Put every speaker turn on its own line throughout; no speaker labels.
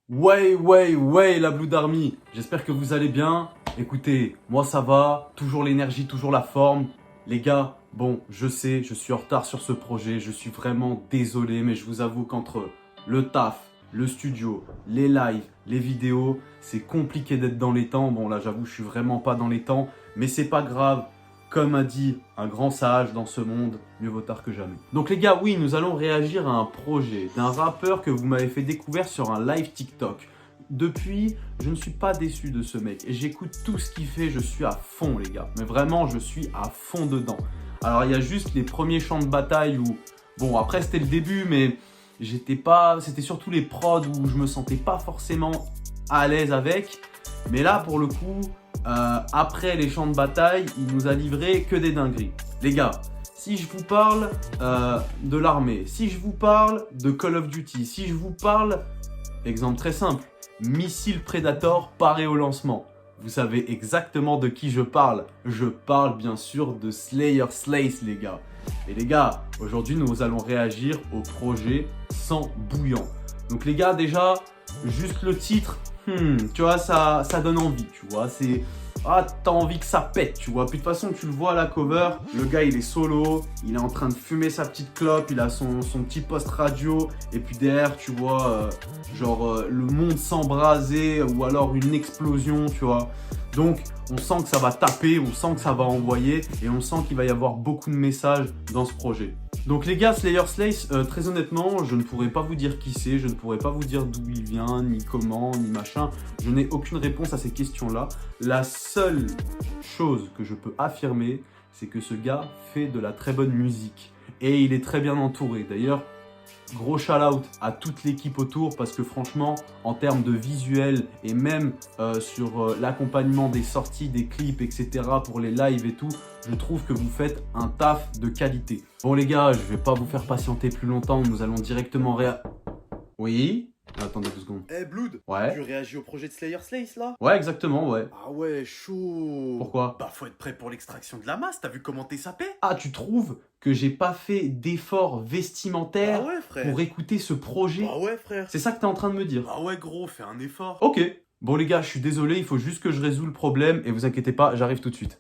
Ouais, la Blood Army. J'espère que vous allez bien. Écoutez, moi ça va, toujours l'énergie, toujours la forme. Les gars, bon, je sais, je suis en retard sur ce projet, je suis vraiment désolé, mais je vous avoue qu'entre le taf, le studio, les lives, les vidéos, c'est compliqué d'être dans les temps. Bon là, j'avoue, je suis vraiment pas dans les temps, mais c'est pas grave. Comme a dit un grand sage dans ce monde, mieux vaut tard que jamais. Donc les gars, oui, nous allons réagir à un projet d'un rappeur que vous m'avez fait découvrir sur un live TikTok. Depuis, je ne suis pas déçu de ce mec et j'écoute tout ce qu'il fait, je suis à fond les gars. Mais vraiment, je suis à fond dedans. Alors il y a juste les premiers champs de bataille où, bon après c'était le début, mais c'était surtout les prods où je me sentais pas forcément à l'aise avec. Mais là pour le coup, après les champs de bataille, il nous a livré que des dingueries. Les gars, si je vous parle de l'armée, si je vous parle de Call of Duty, si je vous parle, exemple très simple, missile Predator paré au lancement, vous savez exactement de qui je parle. Je parle bien sûr de Slayer Slays les gars. Et les gars, aujourd'hui nous allons réagir au projet Sang Bouillant. Donc les gars, déjà, juste le titre, tu vois, ça donne envie, tu vois, c'est... Ah, t'as envie que ça pète, tu vois. Puis de toute façon, tu le vois à la cover, le gars, il est solo, il est en train de fumer sa petite clope, il a son petit poste radio, et puis derrière, tu vois, le monde s'embraser, ou alors une explosion, tu vois. Donc, on sent que ça va taper, on sent que ça va envoyer, et on sent qu'il va y avoir beaucoup de messages dans ce projet. Donc les gars, Slayer Slays, très honnêtement, je ne pourrais pas vous dire qui c'est, je ne pourrais pas vous dire d'où il vient, ni comment, ni machin. Je n'ai aucune réponse à ces questions-là. La seule chose que je peux affirmer, c'est que ce gars fait de la très bonne musique. Et il est très bien entouré. D'ailleurs, gros shout-out à toute l'équipe autour parce que franchement, en termes de visuel et même sur l'accompagnement des sorties, des clips, etc. pour les lives et tout, je trouve que vous faites un taf de qualité. Bon les gars, je vais pas vous faire patienter plus longtemps, nous allons directement Oui? Attendez 2 secondes.
Eh Blood,
Ouais?
tu réagis au projet de Slayer Slays là?
Ouais, exactement, ouais.
Ah ouais, chaud.
Pourquoi?
Bah faut être prêt pour l'extraction de la masse, t'as vu comment t'es sapé?
Ah, tu trouves que j'ai pas fait d'efforts vestimentaires
Ah ouais frère.
pour écouter ce projet?
Ah ouais frère.
C'est ça que t'es en train de me dire?
Ah ouais gros, fais un effort.
Ok. Bon les gars, je suis désolé, il faut juste que je résolve le problème et vous inquiétez pas, j'arrive tout de suite.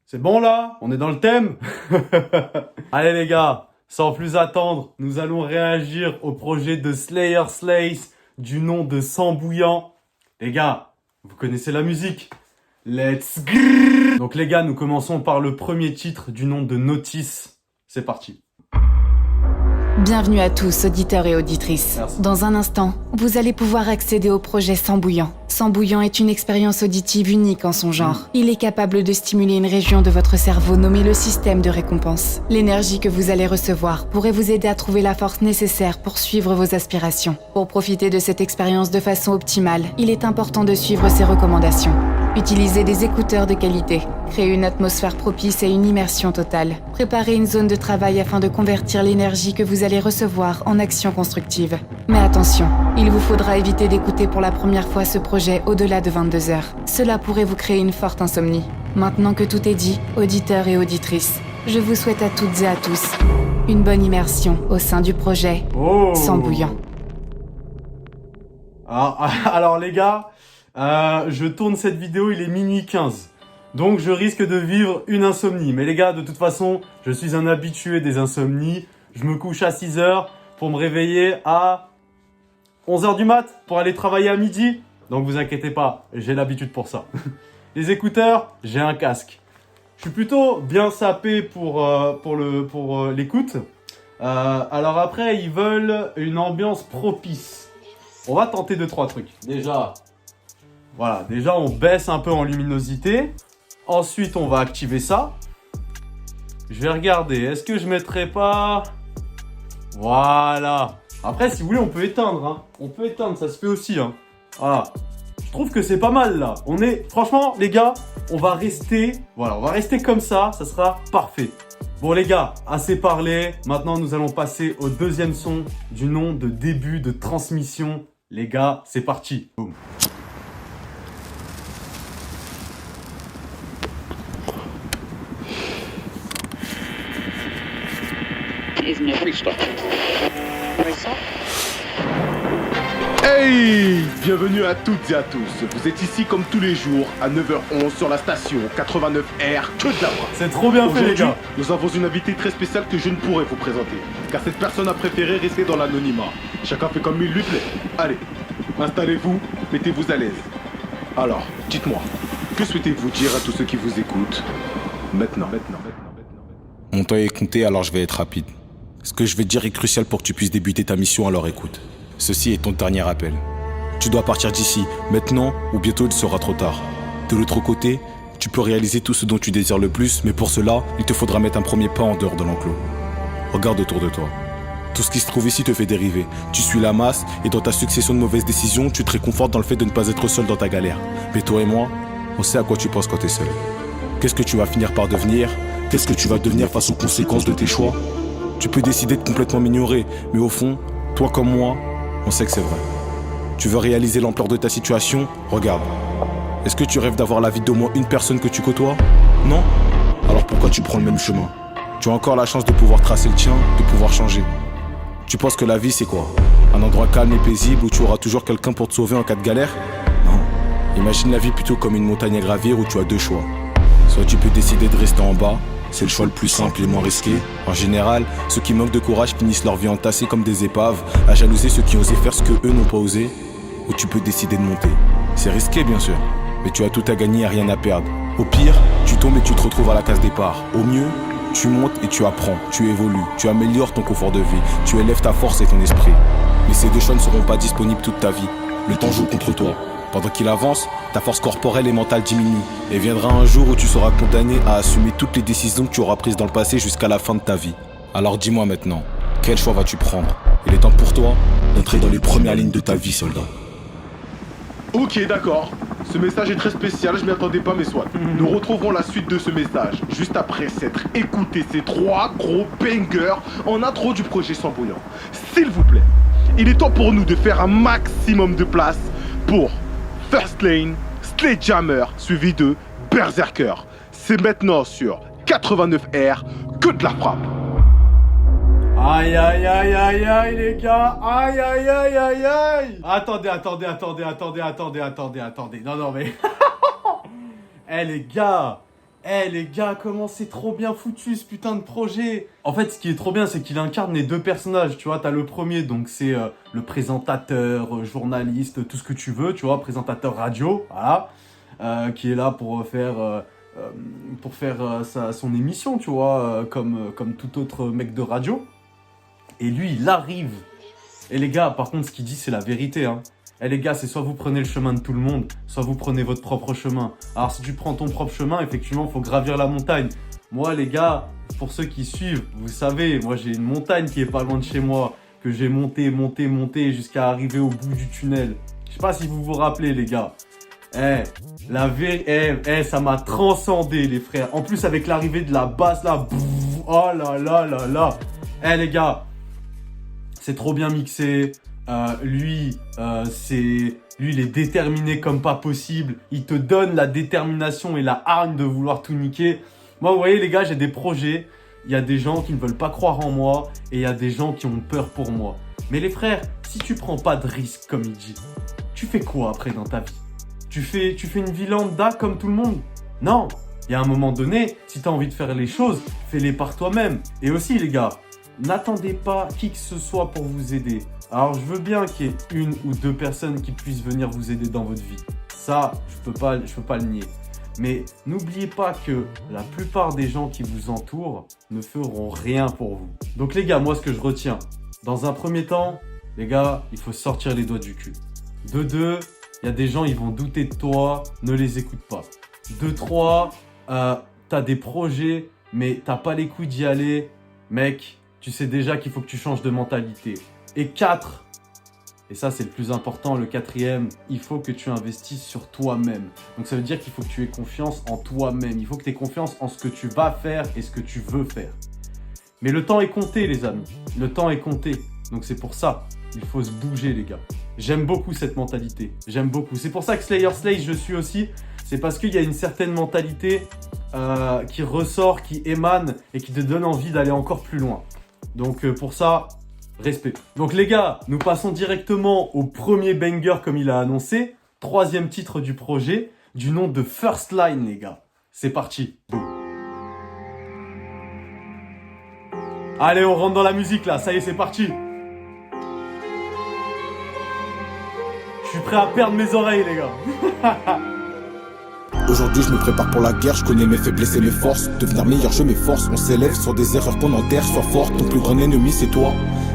C'est bon là? On est dans le thème? Allez les gars, sans plus attendre, nous allons réagir au projet de Slayer Slays du nom de Sang Bouillant. Les gars, vous connaissez la musique? Let's go! Donc les gars, nous commençons par le premier titre du nom de Notice. C'est parti.
Bienvenue à tous, auditeurs et auditrices.
Merci.
Dans un instant, vous allez pouvoir accéder au projet Sang Bouillant. Sang Bouillant est une expérience auditive unique en son genre. Il est capable de stimuler une région de votre cerveau nommée le système de récompense. L'énergie que vous allez recevoir pourrait vous aider à trouver la force nécessaire pour suivre vos aspirations. Pour profiter de cette expérience de façon optimale, il est important de suivre ces recommandations. Utilisez des écouteurs de qualité. Créez une atmosphère propice et une immersion totale. Préparez une zone de travail afin de convertir l'énergie que vous allez recevoir en action constructive. Mais attention, il vous faudra éviter d'écouter pour la première fois ce projet au-delà de 22 heures. Cela pourrait vous créer une forte insomnie. Maintenant que tout est dit, auditeurs et auditrices, je vous souhaite à toutes et à tous une bonne immersion au sein du projet Sang Bouillant.
Alors les gars, je tourne cette vidéo, il est minuit 15. Donc je risque de vivre une insomnie. Mais les gars, de toute façon, je suis un habitué des insomnies. Je me couche à 6 heures pour me réveiller à 11 heures du mat pour aller travailler à midi. Donc vous inquiétez pas, j'ai l'habitude pour ça. Les écouteurs, j'ai un casque. Je suis plutôt bien sapé pour l'écoute. Alors après, ils veulent une ambiance propice. On va tenter 2-3 trucs. Déjà, on baisse un peu en luminosité. Ensuite, on va activer ça. Je vais regarder. Est-ce que je mettrai pas... Voilà. Après, si vous voulez, on peut éteindre. Hein. On peut éteindre, ça se fait aussi. Hein. Voilà. Je trouve que c'est pas mal là. Franchement, les gars, on va rester comme ça. Ça sera parfait. Bon les gars, assez parlé. Maintenant, nous allons passer au deuxième son du nom de début de transmission. Les gars, c'est parti. Boum.
is never stopped.
Hey! Bienvenue à toutes et à tous. Vous êtes ici comme tous les jours à 9h11 sur la station 89R que de la frappe.
C'est trop bien fait, les
Aujourd'hui,
gars.
nous avons une invitée très spéciale que je ne pourrais vous présenter, car cette personne a préféré rester dans l'anonymat. Chacun fait comme il lui plaît. Allez, installez-vous, mettez-vous à l'aise. Alors, dites-moi, que souhaitez-vous dire à tous ceux qui vous écoutent maintenant?
Mon temps est compté, alors je vais être rapide. Ce que je vais te dire est crucial pour que tu puisses débuter ta mission, alors écoute. Ceci est ton dernier appel. Tu dois partir d'ici, maintenant ou bientôt il sera trop tard. De l'autre côté, tu peux réaliser tout ce dont tu désires le plus, mais pour cela, il te faudra mettre un premier pas en dehors de l'enclos. Regarde autour de toi. Tout ce qui se trouve ici te fait dériver. Tu suis la masse et dans ta succession de mauvaises décisions, tu te réconfortes dans le fait de ne pas être seul dans ta galère. Mais toi et moi, on sait à quoi tu penses quand t'es seul. Qu'est-ce que tu vas finir par devenir? Qu'est-ce que tu vas devenir face aux conséquences de tes choix? Tu peux décider de complètement m'ignorer, mais au fond, toi comme moi, on sait que c'est vrai. Tu veux réaliser l'ampleur de ta situation? Regarde. Est-ce que tu rêves d'avoir la vie d'au moins une personne que tu côtoies? Non? Alors pourquoi tu prends le même chemin? Tu as encore la chance de pouvoir tracer le tien, de pouvoir changer. Tu penses que la vie c'est quoi? Un endroit calme et paisible où tu auras toujours quelqu'un pour te sauver en cas de galère? Non. Imagine la vie plutôt comme une montagne à gravir où tu as deux choix. Soit tu peux décider de rester en bas, c'est le choix le plus simple et moins risqué. En général, ceux qui manquent de courage finissent leur vie entassés comme des épaves, à jalouser ceux qui osaient faire ce que eux n'ont pas osé. Ou tu peux décider de monter. C'est risqué bien sûr, mais tu as tout à gagner et rien à perdre. Au pire, tu tombes et tu te retrouves à la case départ. Au mieux, tu montes et tu apprends, tu évolues, tu améliores ton confort de vie, tu élèves ta force et ton esprit. Mais ces deux choix ne seront pas disponibles toute ta vie. Le temps joue contre toi. Pendant qu'il avance, ta force corporelle et mentale diminue. Et viendra un jour où tu seras condamné à assumer toutes les décisions que tu auras prises dans le passé jusqu'à la fin de ta vie. Alors dis-moi maintenant, quel choix vas-tu prendre? Il est temps pour toi d'entrer dans les premières lignes de ta vie, soldat.
Ok, d'accord. Ce message est très spécial, je m'y attendais pas, mais soit. Nous retrouverons la suite de ce message juste après s'être écouté ces 3 gros bangers en intro du projet Sans Bouillant. S'il vous plaît, il est temps pour nous de faire un maximum de place pour First Lane, Sledgehammer, suivi de Berserker. C'est maintenant sur 89R que de la frappe.
Aïe aïe aïe aïe aïe les gars, aïe aïe aïe aïe aïe. Attendez. Non mais les gars, comment c'est trop bien foutu ce putain de projet. En fait, ce qui est trop bien, c'est qu'il incarne les deux personnages, tu vois. T'as le premier, donc c'est le présentateur, journaliste, tout ce que tu veux, tu vois, présentateur radio, voilà, qui est là pour faire son émission, tu vois, comme tout autre mec de radio. Et lui, il arrive. Et les gars, par contre, ce qu'il dit, c'est la vérité, hein. Les gars, c'est soit vous prenez le chemin de tout le monde, soit vous prenez votre propre chemin. Alors, si tu prends ton propre chemin, effectivement, il faut gravir la montagne. Moi, les gars, pour ceux qui suivent, vous savez, moi, j'ai une montagne qui est pas loin de chez moi, que j'ai monté jusqu'à arriver au bout du tunnel. Je sais pas si vous vous rappelez, les gars. Ça m'a transcendé, les frères. En plus, avec l'arrivée de la basse, là, oh là là là là. Les gars, c'est trop bien mixé. Lui, il est déterminé comme pas possible. Il te donne la détermination et la hargne de vouloir tout niquer. Moi, vous voyez, les gars, j'ai des projets. Il y a des gens qui ne veulent pas croire en moi et il y a des gens qui ont peur pour moi. Mais les frères, si tu prends pas de risques, comme il dit, tu fais quoi après dans ta vie? Tu fais une vie lambda comme tout le monde? Non. Il y a un moment donné, si tu as envie de faire les choses, fais-les par toi-même. Et aussi, les gars, n'attendez pas qui que ce soit pour vous aider. Alors, je veux bien qu'il y ait une ou deux personnes qui puissent venir vous aider dans votre vie. Ça, je peux pas le nier. Mais n'oubliez pas que la plupart des gens qui vous entourent ne feront rien pour vous. Donc les gars, moi ce que je retiens, dans un premier temps, les gars, il faut sortir les doigts du cul. De deux, il y a des gens, ils vont douter de toi, ne les écoute pas. De trois, t'as des projets, mais t'as pas les couilles d'y aller. Mec, tu sais déjà qu'il faut que tu changes de mentalité. Et 4, et ça c'est le plus important, le quatrième, il faut que tu investisses sur toi-même. Donc ça veut dire qu'il faut que tu aies confiance en toi-même. Il faut que tu aies confiance en ce que tu vas faire et ce que tu veux faire. Mais le temps est compté, les amis. Le temps est compté. Donc c'est pour ça, il faut se bouger, les gars. J'aime beaucoup cette mentalité. J'aime beaucoup. C'est pour ça que Slayer Slays, je suis aussi. C'est parce qu'il y a une certaine mentalité qui ressort, qui émane et qui te donne envie d'aller encore plus loin. Donc pour ça, respect. Donc les gars, nous passons directement au premier banger comme il a annoncé. 3e titre du projet, du nom de First Line, les gars. C'est parti. Boum. Allez, on rentre dans la musique là, ça y est, c'est parti. Je suis prêt à perdre mes oreilles, les gars.
Aujourd'hui je me prépare pour la guerre, je connais mes faiblesses et mes forces. Devenir meilleur je m'efforce, on s'élève sur des erreurs qu'on enterre. Sois fort, ton plus grand ennemi c'est toi.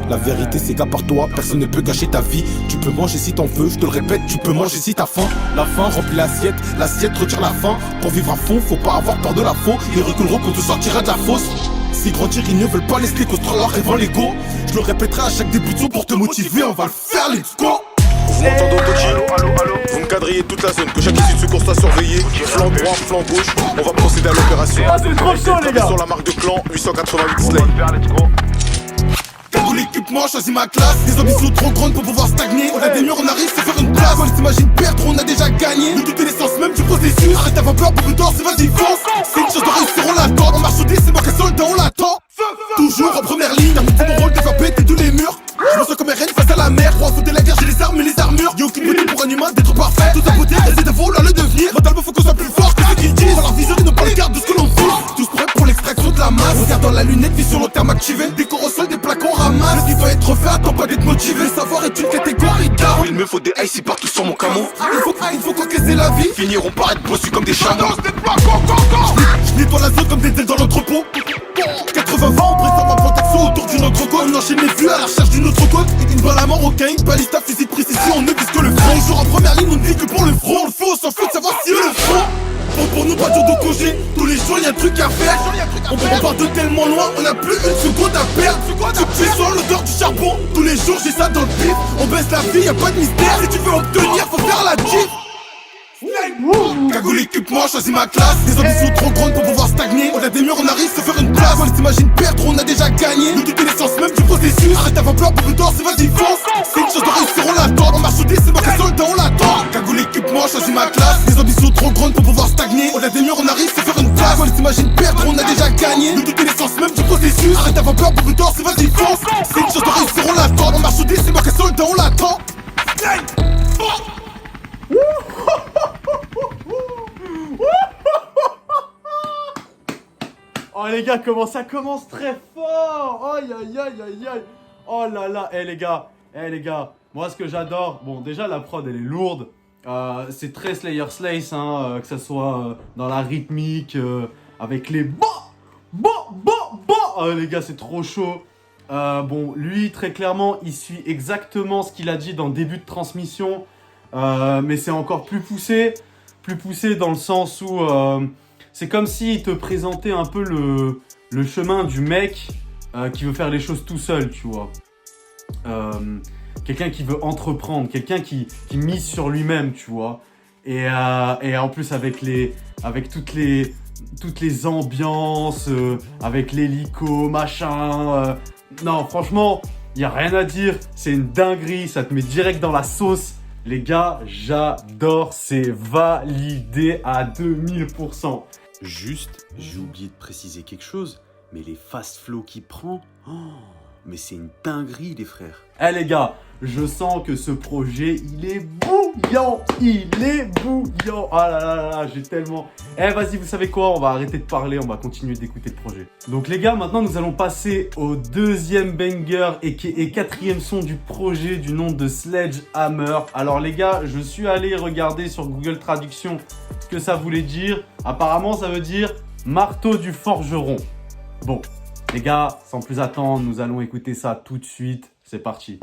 La vérité c'est qu'à part toi, personne ne peut gâcher ta vie. Tu peux manger si t'en veux, je te le répète, tu peux manger si t'as faim. La faim remplit l'assiette retire la faim. Pour vivre à fond, faut pas avoir peur de la faux. Ils reculeront quand tu sortiras de la fosse. Si grandir ils ne veulent pas laisser construire leur rêve en Lego. Je le répéterai à chaque début de son pour te motiver, on va le faire, let's go. Vous m'entendez allô, vous me quadrillez toute la zone, que chaque issue de secours soit surveillée. Flanc droit, flanc gauche, on va procéder à l'opération.
Ah, c'est trop chaud les gars.
Sur la marque de clan, 888 Slay. Pour l'équipement, choisis ma classe. Les ambitions trop grandes pour pouvoir stagner. On a des murs, on arrive, c'est faire une place. On s'imagine perdre, on a déjà gagné. Nous toutes les l'essence même du processus. Arrête d'avoir peur, beaucoup d'or, c'est vas-y fonce. C'est une chose de réussir, on l'attend. On marche au dé, c'est moi qui est soldat, on l'attend. Toujours en première ligne, c'est mon rôle de faire péter tous les murs. Je me sens comme un reine face à la mer. Roi de la guerre, j'ai les armes et les armures. Y'a aucune beauté pour un humain d'être parfait. Toute sa beauté, essaie de vouloir le devenir. Mentalement, faut qu'on soit plus fort que ce qu'ils disent. Dans leur vision, ils n'ont pas le garde de ce que l'on fout. Tous prêts pour l'extraction de la masse. Regarde dans la lunette, vision long terme activée. Des corps au sol, des plaques on ramasse. Ce qui va être fait, attends pas d'être motivé. Le savoir est une catégorie d'art. Il me faut des ice partout sur mon camo. Il faut qu'encaisser la vie. Finiront par être bossus comme des chameaux. Je nettoie la zone comme des ailes dans l'entrepôt. 80 ans, on préfère ma protection autour d'une autre côte. On enchaîne les vues à la recherche d'une autre côte. Une balle à marocain, une balista, physique, précision, on ne vise que le front. Toujours en première ligne, on ne vit que pour le front. On le fait, on s'en fout de savoir si eux le font. Bon, pour nous, pas dur de congé. Tous les jours, y'a un truc à faire. On part de tellement loin, on n'a plus une seconde à perdre. Tu sens l'odeur du charbon. Tous les jours, j'ai ça dans le pif. On baisse la vie, y'a pas de mystère. Si tu veux obtenir, faut faire la diff. Cagoule équipement, choisis ma classe. Les ambitions trop grandes pour pouvoir stagner. On a des murs, on arrive, se faire une place. On s'imagine perdre, on a déjà gagné. Nous toutes les l'essence même du processus. Arrête d'avoir peur, beaucoup d'or, c'est vas-y fonce. C'est une chose de réussir, on l'attend. On marche au dé, c'est moi qui est soldat, on l'attend. Cagoule équipement, choisis ma classe. Les ambitions trop grandes pour pouvoir stagner. On a des murs, on arrive, se faire une place. On s'imagine perdre, on a déjà gagné. Nous toutes les l'essence même du processus. Arrête d'avoir peur, beaucoup d'or, c'est vas-y fonce. C'est une chose de réussir, on l'attend. On marche au dé, c'est moi qui est soldat, on l'attend.
Oh les gars, comment ça commence très fort. Aïe aïe aïe aïe aïe. Oh là là, les gars, moi ce que j'adore, bon déjà la prod elle est lourde, c'est très Slayer Slace, hein, que ça soit dans la rythmique, avec les les gars c'est trop chaud. Bon lui très clairement il suit exactement ce qu'il a dit dans le début de transmission, mais c'est encore plus poussé dans le sens où c'est comme s'il te présentait un peu le chemin du mec qui veut faire les choses tout seul, tu vois. Quelqu'un qui veut entreprendre, quelqu'un qui mise sur lui-même, tu vois. Et en plus avec toutes les ambiances, avec l'hélico, machin. Non, franchement, il n'y a rien à dire. C'est une dinguerie, ça te met direct dans la sauce. Les gars, j'adore, c'est validé à 2000%.
Juste, j'ai oublié de préciser quelque chose, mais les fast flow qu'il prend, oh, mais c'est une dinguerie les frères.
Eh les gars, je sens que ce projet, il est bouillant. Oh là là là là, j'ai tellement... Eh vas-y, vous savez quoi, on va arrêter de parler, on va continuer d'écouter le projet. Donc les gars, maintenant nous allons passer au deuxième banger et quatrième son du projet du nom de Sledgehammer. Alors les gars, je suis allé regarder sur Google Traduction ce que ça voulait dire. Apparemment, ça veut dire marteau du forgeron. Bon, les gars, sans plus attendre, nous allons écouter ça tout de suite. C'est parti.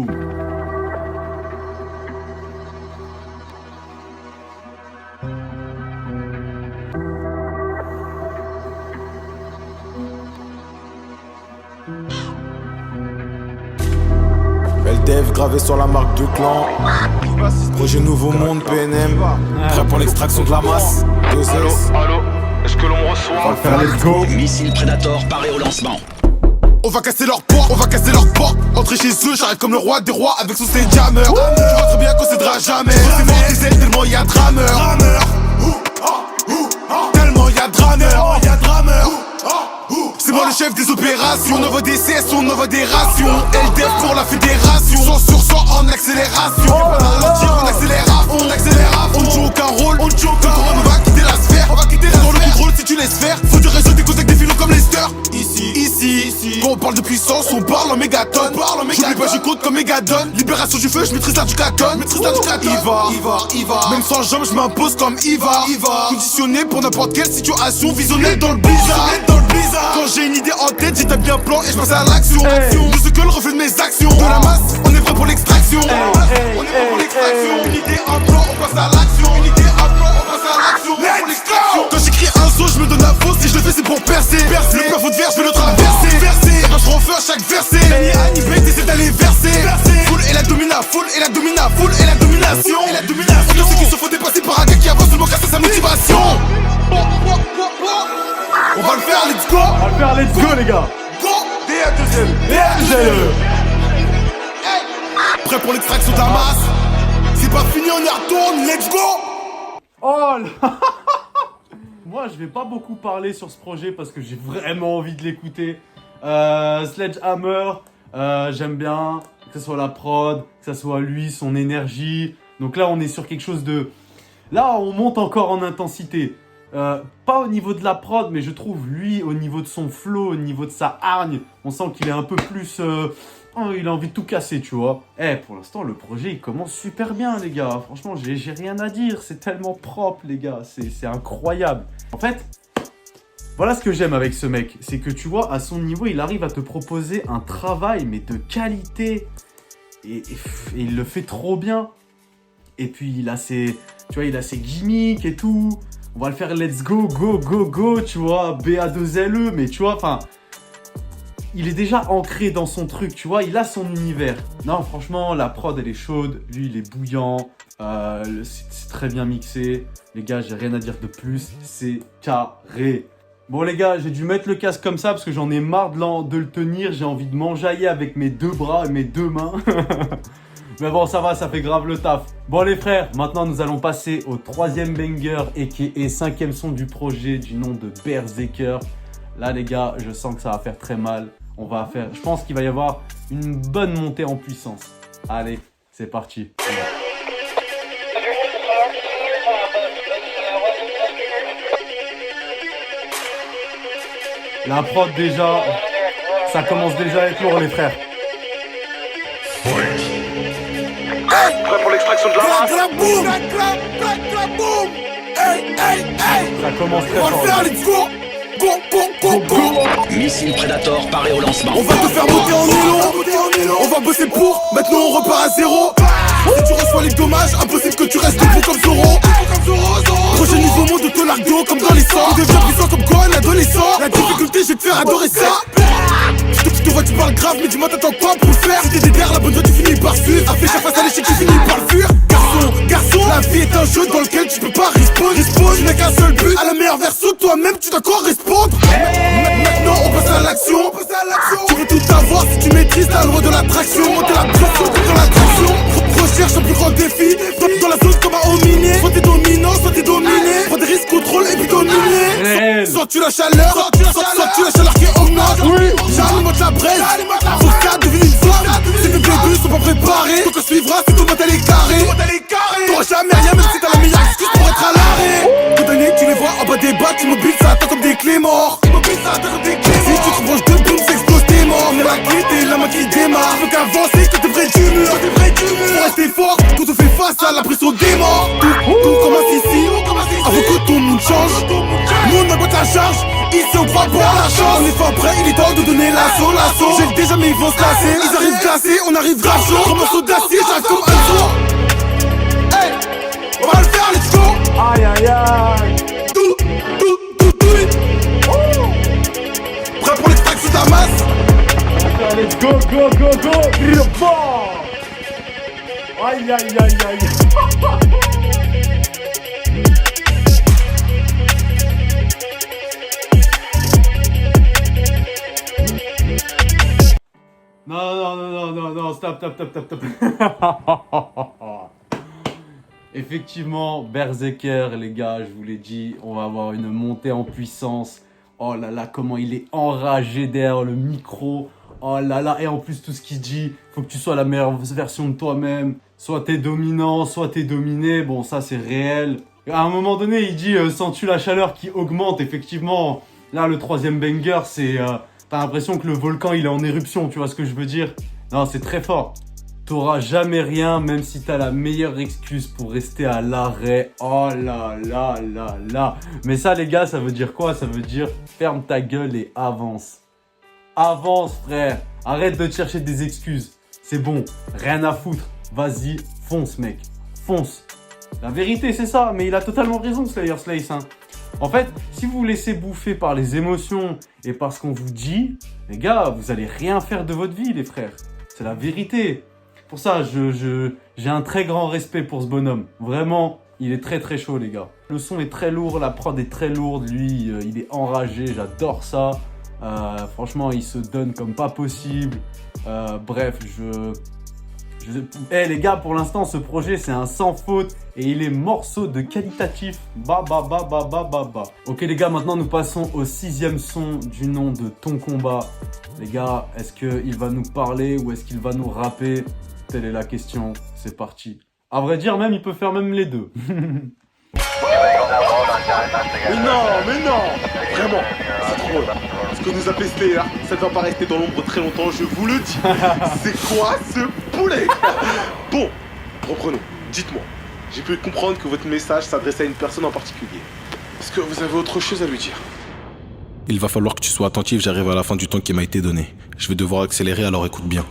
LDF gravé sur la marque de clan. Projet Nouveau Monde, PNM. Prêt pour l'extraction de la masse. 2S.
Allô, est-ce que l'on reçoit?
On va le faire, let's go.
Missile Predator paré au lancement.
On va casser leur porte, Entrer chez eux, j'arrive comme le roi des rois avec son Sledgehammer. Tu vois très bien qu'on cédera jamais. C'est mort des ailes, tellement y'a de rameurs. Tellement y'a de rameurs. C'est
c'est moi le chef des opérations. On envoie des CS, on envoie des rations. LDF pour la fédération. 100 sur 100 en accélération. Pas ralentir, on accélère à fond, on accélère à fond. On ne joue aucun rôle, on ne joue aucun rôle. On va quitter la sphère, on va quitter la sphère. Dans le contrôle si tu laisses faire. Faut du réseau, des contacts, des filons comme Lester. Ici, quand on parle de puissance, on parle en mégatonnes. J'oublie pas, j'y compte comme mégadon. Libération du feu, je maîtrise la Ducaton. Il va. Même sans jambes, je m'impose comme Iva. Conditionné pour n'importe quelle situation. Visionnel dans le blizzard. Quand j'ai une idée en tête, j'établis un plan et je passe à l'action. Je sais que le reflet de mes actions. De la masse, on est prêt pour l'extraction. Une idée, un plan, on passe à l'action. Quand j'écris un saut, je me donne la fausse. Si je le fais, c'est pour percer. Le plafond de verre, je vais le traverser. Je refais en feu à chaque verset. Ni t'essaies d'aller verser. Full et la domination. On dirait qu'il se faut dépasser par un gars qui avance seulement grâce à sa motivation. On va le faire, let's go.
On va le faire, let's go les gars.
Go. Prêt pour l'extraction d'un masse. C'est pas fini, on y retourne, let's go.
Oh là. Moi je vais pas beaucoup parler sur ce projet parce que j'ai vraiment envie de l'écouter. Sledgehammer, j'aime bien, que ce soit la prod, que ce soit lui, son énergie. Donc là on est sur quelque chose de... Là on monte encore en intensité. Pas au niveau de la prod, mais je trouve lui au niveau de son flow, au niveau de sa hargne, on sent qu'il est un peu plus... il a envie de tout casser, tu vois. Pour l'instant, le projet, il commence super bien, les gars. Franchement, j'ai rien à dire. C'est tellement propre, les gars. C'est incroyable. En fait, voilà ce que j'aime avec ce mec. C'est que, tu vois, à son niveau, il arrive à te proposer un travail, mais de qualité. Et il le fait trop bien. Et puis, il a ses gimmicks et tout. On va le faire let's go, tu vois. BA2LE, mais tu vois, enfin... Il est déjà ancré dans son truc, tu vois, il a son univers. Non, franchement, la prod, elle est chaude. Lui, il est bouillant. C'est très bien mixé. Les gars, j'ai rien à dire de plus. C'est carré. Bon, les gars, j'ai dû mettre le casque comme ça parce que j'en ai marre de le tenir. J'ai envie de m'enjailler avec mes deux bras et mes deux mains. Mais bon, ça va, ça fait grave le taf. Bon, les frères, maintenant, nous allons passer au troisième banger et qui est cinquième son du projet du nom de Berserker. Là, les gars, je sens que ça va faire très mal. Je pense qu'il va y avoir une bonne montée en puissance. Allez, c'est parti. La prod déjà, ça commence déjà à être lourd les frères.
Prêt pour l'extraction de la masse.
Ça commence très
On va le
fort.
faire, let's go. Go.
Missile Predator paré au lancement.
On va te faire monter en élan. On va bosser pour, maintenant on repart à zéro. Si tu reçois les dommages, impossible que tu restes debout comme Zoro. Prochain niveau monde de te largo comme dans les sangs. On devient puissant comme quoi un adolescent. La difficulté, je vais te faire adorer ça. Je te vois, tu parles grave, mais dis-moi t'attends quoi pour le faire. Si t'es déterre, la bonne voie tu finis par suivre. A fait chaque face à l'échec, tu finis par le fuir. Garçon, la vie est un jeu dans lequel tu peux pas respawn. Tu n'as qu'un seul but, à la meilleure version de toi-même, tu dois correspondre. Maintenant on passe à l'action. Tu veux tout avoir si tu maîtrises la loi de l'attraction. Monter la pression contre l'attraction. Recherche un plus grand défi. Dans la zone comme un hominier. Soit t'es dominant, soit t'es dominé. Prends des risques, contrôle et puis dominer. Sens-tu la chaleur? Sens-tu la chaleur qui augmente? J'alimente la braise. Pour ça devine une femme. Ces bébés sont pas préparés. Donc on suivra si ton mental est carré. T'auras jamais rien même si t'as la meilleure excuse pour être à l'arrêt. Condamné, tu les vois en bas des bas. Tu mobiles, ça attend comme des clés morts. Si tu te branches de boum, c'est explose tes morts. Mais la clé, t'es la main qui démarre. Faut qu'avancer, que t'es vrai du mur. Faut rester fort quand on fait face à la pression des morts. Tout comme un sissi. Avant que ton monde change. Nous on augmente la charge. Ici on croit pour la chance. On est fort prêt, il est temps de donner l'assaut. J'ai déjà mais ils vont se lasser. Ils arrivent glacés, on arrive grave chaud. Comme un morceau d'acier, j'arrive comme un saut. Hey, on va le faire, let's go.
Aïe aïe aïe.
Tout. Prêt pour l'extraction de la masse.
Let's go. Bon. Aïe aïe. Non, stop. Effectivement, Berserker, les gars, je vous l'ai dit, on va avoir une montée en puissance Oh là là, comment il est enragé derrière le micro. Oh là là, et en plus tout ce qu'il dit, faut que tu sois la meilleure version de toi-même. Soit t'es dominant, soit t'es dominé. Bon, ça c'est réel. À un moment donné, il dit sens-tu la chaleur qui augmente. Effectivement, là le troisième banger, c'est t'as l'impression que le volcan il est en éruption. Tu vois ce que je veux dire? Non, c'est très fort. T'auras jamais rien, même si t'as la meilleure excuse pour rester à l'arrêt. Oh là là là là. Mais ça, les gars, ça veut dire quoi? Ça veut dire ferme ta gueule et avance. Avance, frère. Arrête de te chercher des excuses. C'est bon, rien à foutre. Vas-y, fonce, mec. Fonce. La vérité, c'est ça. Mais il a totalement raison, Slayer Slace. Hein. En fait, si vous vous laissez bouffer par les émotions et par ce qu'on vous dit, les gars, vous allez rien faire de votre vie, les frères. C'est la vérité. Pour ça, j'ai un très grand respect pour ce bonhomme. Vraiment, il est très très chaud, les gars. Le son est très lourd, la prod est très lourde. Lui, il est enragé, j'adore ça. Franchement, il se donne comme pas possible. Bref, les gars, pour l'instant, ce projet, c'est un sans faute. Et il est morceau de qualitatif. Bah. Ok, les gars, maintenant, nous passons au 6e son du nom de Ton Combat. Les gars, est-ce qu'il va nous parler ou est-ce qu'il va nous rapper? Telle est la question, c'est parti. À vrai dire, même, il peut faire même les deux.
Mais non, vraiment, c'est trop. Ce que nous appelez Slayer, ça ne va pas rester dans l'ombre très longtemps, je vous le dis. C'est quoi ce poulet? Bon, reprenons. Dites-moi, j'ai pu comprendre que votre message s'adressait à une personne en particulier. Est-ce que vous avez autre chose à lui dire?
Il va falloir que tu sois attentif, j'arrive à la fin du temps qui m'a été donné. Je vais devoir accélérer, alors écoute bien.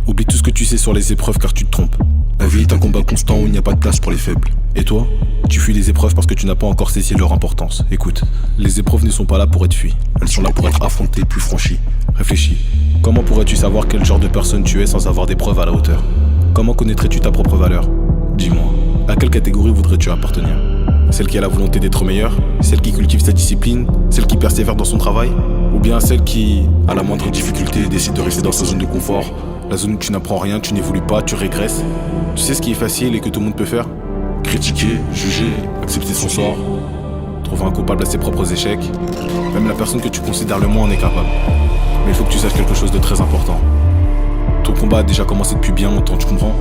Oublie tout ce que tu sais sur les épreuves car tu te trompes. La vie est un combat constant où il n'y a pas de place pour les faibles. Et toi, tu fuis les épreuves parce que tu n'as pas encore saisi leur importance. Écoute, les épreuves ne sont pas là pour être fuies. Elles sont là pour être affrontées puis franchies. Réfléchis. Comment pourrais-tu savoir quel genre de personne tu es sans avoir des preuves à la hauteur? Comment connaîtrais-tu ta propre valeur? Dis-moi, à quelle catégorie voudrais-tu appartenir? Celle qui a la volonté d'être meilleure? Celle qui cultive sa discipline? Celle qui persévère dans son travail? Ou bien celle qui, à la moindre difficulté, décide de rester dans sa zone de confort? La zone où tu n'apprends rien, tu n'évolues pas, tu régresses. Tu sais ce qui est facile et que tout le monde peut faire? Critiquer, juger, accepter son sort, trouver un coupable à ses propres échecs. Même la personne que tu considères le moins en est capable. Mais il faut que tu saches quelque chose de très important. Ton combat a déjà commencé depuis bien longtemps, tu comprends?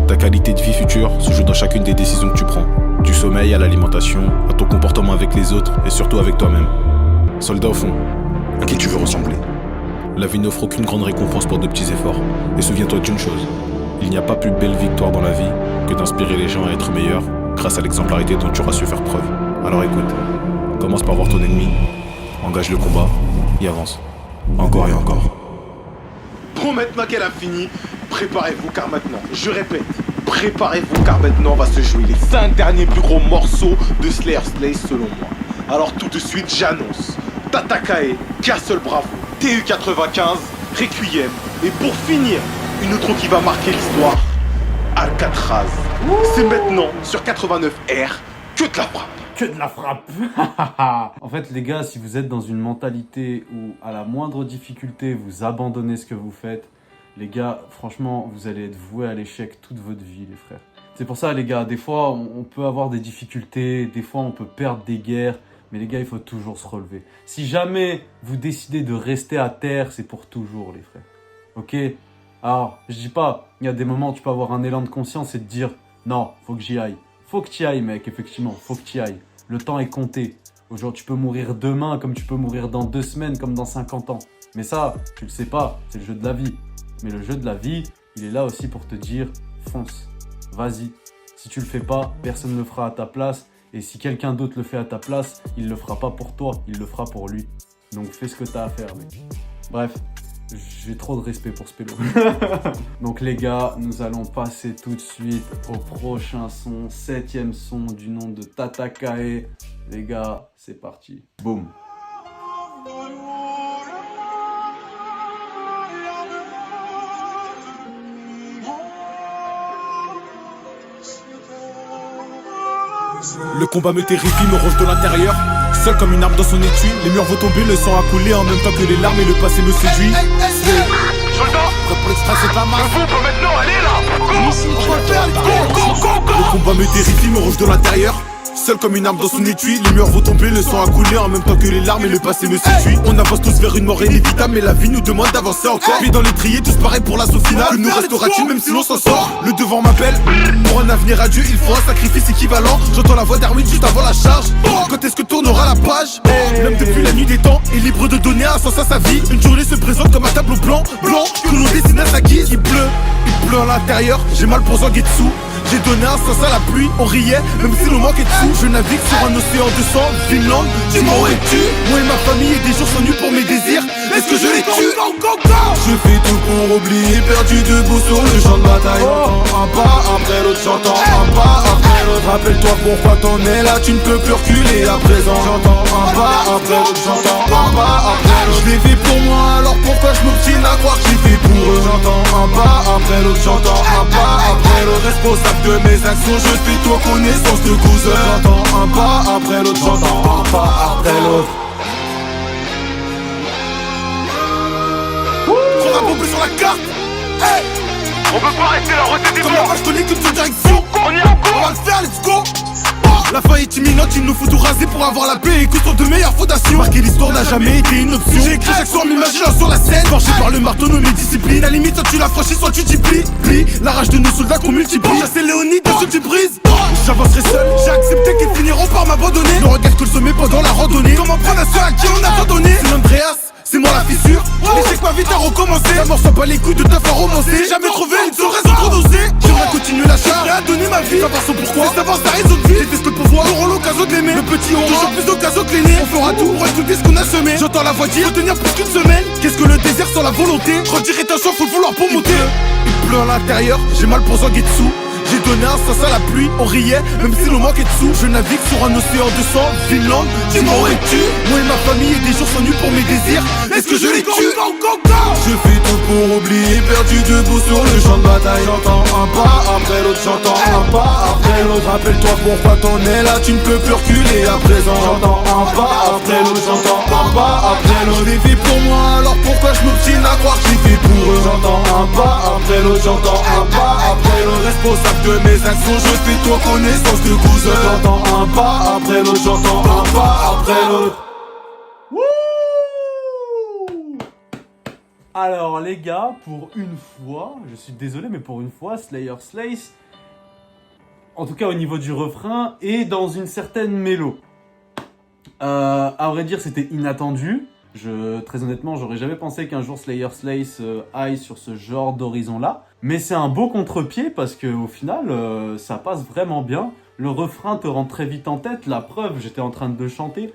Ta qualité de vie future se joue dans chacune des décisions que tu prends. Du sommeil à l'alimentation, à ton comportement avec les autres et surtout avec toi-même. Soldat au fond, à qui tu veux ressembler? La vie n'offre aucune grande récompense pour de petits efforts. Et souviens-toi d'une chose, il n'y a pas plus belle victoire dans la vie que d'inspirer les gens à être meilleurs grâce à l'exemplarité dont tu auras su faire preuve. Alors écoute, commence par voir ton ennemi, engage le combat et avance. Encore et encore.
Bon, maintenant qu'elle a fini, préparez-vous car maintenant, je répète, préparez-vous car maintenant va se jouer les 5 derniers plus gros morceaux de Slayer Slace selon moi. Alors tout de suite, j'annonce Tatakae, Castle Bravo, TU95, Requiem, et pour finir, une outro qui va marquer l'histoire, Alcatraz. C'est maintenant sur 89R, que de la frappe.
Que de la frappe. En fait, les gars, si vous êtes dans une mentalité où à la moindre difficulté, vous abandonnez ce que vous faites, les gars, franchement, vous allez être voués à l'échec toute votre vie, les frères. C'est pour ça, les gars, des fois, on peut avoir des difficultés, des fois, on peut perdre des guerres, mais les gars, il faut toujours se relever. Si jamais vous décidez de rester à terre, c'est pour toujours, les frères. Ok? Alors, je dis pas, il y a des moments où tu peux avoir un élan de conscience et te dire, non, faut que j'y aille. Faut que tu y ailles, mec, effectivement, faut que tu y ailles. Le temps est compté. Aujourd'hui, tu peux mourir demain comme tu peux mourir dans 2 semaines, comme dans 50 ans. Mais ça, tu le sais pas, c'est le jeu de la vie. Mais le jeu de la vie, il est là aussi pour te dire, fonce, vas-y. Si tu le fais pas, personne ne le fera à ta place. Et si quelqu'un d'autre le fait à ta place, il le fera pas pour toi, il le fera pour lui. Donc fais ce que t'as à faire, mec. Bref, j'ai trop de respect pour ce pélo. Donc les gars, nous allons passer tout de suite au prochain son, 7e son du nom de Tatakae. Les gars, c'est parti. Boum.
Le combat me terrifie, me ronge de l'intérieur. Seul comme une arme dans son étui, les murs vont tomber, le sang a coulé en même temps que les larmes et le passé me séduit.
Soldat,
Pour l'extrait, c'est pas mal.
on peut maintenant aller là.
Le combat me terrifie, me ronge de l'intérieur. Seul comme une arme dans son étui, les murs vont tomber, le sang a coulé en même temps que les larmes et le passé me séduit. On avance tous vers une mort inévitable, mais la vie nous demande d'avancer encore. Puis dans l'étrier, tous pareils pour l'assaut final. Que nous restera-t-il même si l'on s'en sort? Le devant m'appelle, pour un avenir à Dieu, il faut un sacrifice équivalent. J'entends la voix d'Arwin juste avant la charge. Quand est-ce que tournera la page? L'homme depuis la nuit des temps est libre de donner un sens à sa vie. Une journée se présente comme un tableau blanc, que l'on dessine à sa guise. Il pleut à l'intérieur, j'ai mal pour Zangetsu. J'ai donné un sens à la pluie, on riait, même si l'on manquait de sous. Je navigue sur un océan de sang, Finlande, dis-moi où es-tu? Moi et ma famille et des jours sont nus pour mes désirs. Est-ce que je les tue? Je fais tout pour oublier, perdu debout sur le champ de bataille. Un pas après l'autre, j'entends un pas après l'autre. Rappelle-toi pourquoi t'en es là, tu ne peux plus reculer à présent. J'entends un pas après l'autre, j'entends un pas après l'autre. Je l'ai fait pour moi, alors pourquoi je m'obstine à croire que j'ai fait pour eux? J'entends un pas après l'autre, j'entends un pas après l'autre. Responsable de mes actions, je fais toi connaissance de cousin. J'entends un pas après l'autre, j'entends un pas après l'autre. Trop la bombe sur la carte. Hey,
On peut pas rester la recette des
comme
blancs.
la vache, je te lis comme direction.
On y est encore.
On va le faire, let's go. La fin est imminente, il nous faut tout raser pour avoir la paix et construire de meilleures fondations. Marquer l'histoire n'a jamais été une option. J'ai écrit chaque soir m'imaginant sur la scène, forgé par le marteau nommé discipline. La limite, soit tu la franchis, soit tu t'y plies. La rage de nos soldats qu'on multiplie. Chasser Léonide de ceux qui brisent. J'avancerai seul, j'ai accepté qu'ils finiront par m'abandonner. Ne regarde que le sommet pendant la randonnée. Comment prendre à ceux à qui on a abandonné? C'est l'Andreas, c'est moi la fissure. L'échec m'a vite à recommencer. La mort soit pas les couilles de ta à romancer. J'ai jamais trouvé une seule raison trop d'oser. J'aimerais continuer la charge et à donner ma vie. Savoir son pourquoi, c'est savoir sa raison de vie. Déteste le pouvoir, auront l'occasion de l'aimer. Le petit aura toujours plus d'occasion que l'aîné. On fera tout pour écouter ce qu'on a semé. J'entends la voix dire, faut tenir plus qu'une semaine. Qu'est-ce que le désert sans la volonté? Retirer ta chance, faut le vouloir pour monter. Il pleut à l'intérieur, j'ai mal pour Zangetsu. J'ai donné un sens à la pluie, on riait, même si l'on manquait de sous. Je navigue sur un océan de sang, Finlande, dis-moi où es-tu? Moi et ma famille et des jours sont nus pour mes désirs. Est-ce que je les tue? Je fais tout pour oublier, perdu debout sur le champ de bataille. J'entends un pas après l'autre, j'entends un pas après l'autre. Rappelle-toi pourquoi t'en es là, tu ne peux plus reculer à présent. J'entends un pas après l'autre, j'entends un pas après l'autre. Je l'ai fait pour moi, alors pourquoi je m'obstine à croire que j'ai fait pour eux? J'entends un pas après l'autre, j'entends un pas après l'autre. Responsable de mes actions, je fais toi connaissance de cousin. J'entends un pas après l'autre, j'entends un pas après l'autre.
Alors les gars, pour une fois, je suis désolé, mais pour une fois, Slayer Slace, en tout cas au niveau du refrain, est dans une certaine mélo. À vrai dire, c'était inattendu. Très honnêtement, j'aurais jamais pensé qu'un jour Slayer Slace aille sur ce genre d'horizon-là. Mais c'est un beau contre-pied parce que au final, ça passe vraiment bien. Le refrain te rentre très vite en tête. La preuve, j'étais en train de le chanter.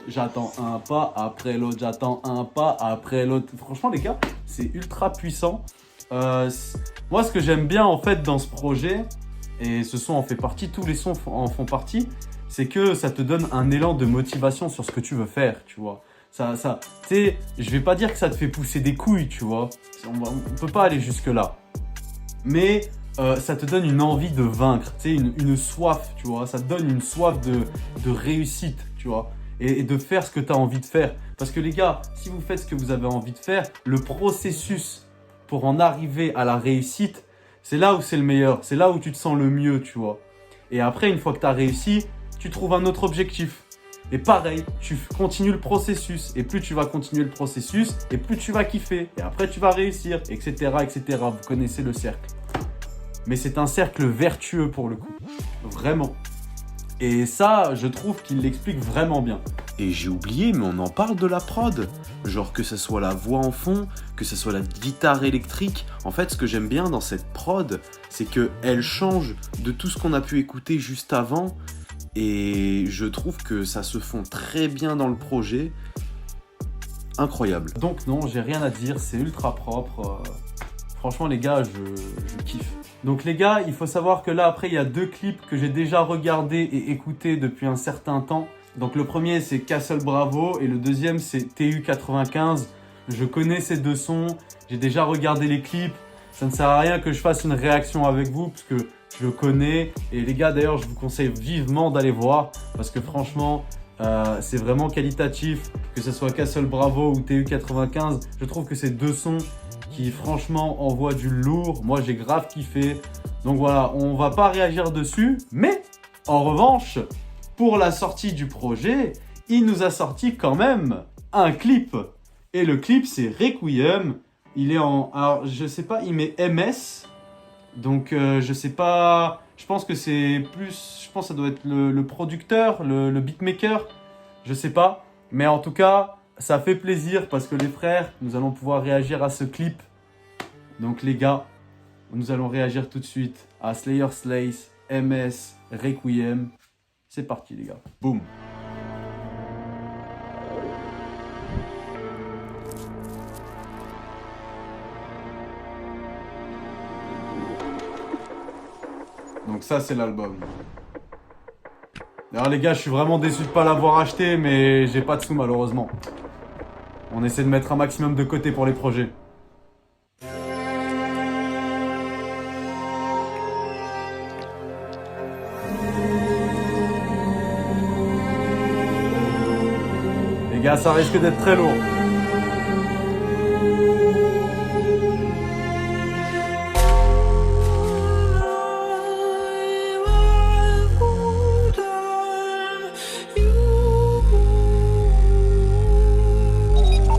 J'attends un pas après l'autre, j'attends un pas après l'autre. Franchement, les gars, c'est ultra puissant. Moi, ce que j'aime bien en fait dans ce projet, et ce son en fait partie, tous les sons en font partie, c'est que ça te donne un élan de motivation sur ce que tu veux faire, tu vois. Tu sais, je vais pas dire que ça te fait pousser des couilles, tu vois. On peut pas aller jusque là. Mais ça te donne une envie de vaincre, tu sais, une soif, tu vois. Ça te donne une soif de réussite, tu vois. Et de faire ce que tu as envie de faire. Parce que les gars, si vous faites ce que vous avez envie de faire, le processus pour en arriver à la réussite, c'est là où c'est le meilleur. C'est là où tu te sens le mieux, tu vois. Et après, une fois que tu as réussi, tu trouves un autre objectif. Et pareil, tu continues le processus. Et plus tu vas continuer le processus, et plus tu vas kiffer. Et après, tu vas réussir, etc., etc. Vous connaissez le cercle. Mais c'est un cercle vertueux pour le coup. Vraiment. Et ça, je trouve qu'il l'explique vraiment bien.
Et j'ai oublié, mais on en parle de la prod. Genre que ce soit la voix en fond, que ce soit la guitare électrique. En fait, ce que j'aime bien dans cette prod, c'est qu'elle change de tout ce qu'on a pu écouter juste avant. Et je trouve que ça se fond très bien dans le projet. Incroyable.
Donc non, j'ai rien à dire, c'est ultra propre. Franchement les gars, je kiffe. Donc les gars, il faut savoir que là après il y a 2 clips que j'ai déjà regardés et écoutés depuis un certain temps. Donc le premier c'est Castle Bravo et le deuxième c'est TU95. Je connais ces 2 sons, j'ai déjà regardé les clips. Ça ne sert à rien que je fasse une réaction avec vous parce que je connais. Et les gars d'ailleurs je vous conseille vivement d'aller voir parce que franchement c'est vraiment qualitatif. Que ce soit Castle Bravo ou TU95, je trouve que c'est 2 sons qui franchement envoie du lourd. Moi j'ai grave kiffé. Donc voilà, on va pas réagir dessus. Mais en revanche, pour la sortie du projet, il nous a sorti quand même un clip. Et le clip, c'est Requiem. Il est en... Alors, je sais pas, il met MS. Donc, je sais pas... Je pense que c'est plus... Je pense que ça doit être le producteur, le beatmaker. Je sais pas. Mais en tout cas, ça fait plaisir parce que les frères, nous allons pouvoir réagir à ce clip. Donc, les gars, nous allons réagir tout de suite à Slayer Slays, MS, Requiem. C'est parti, les gars. Boum. Donc ça, c'est l'album. Alors les gars, je suis vraiment déçu de pas l'avoir acheté, mais j'ai pas de sous malheureusement. On essaie de mettre un maximum de côté pour les projets. Les gars, ça risque d'être très lourd.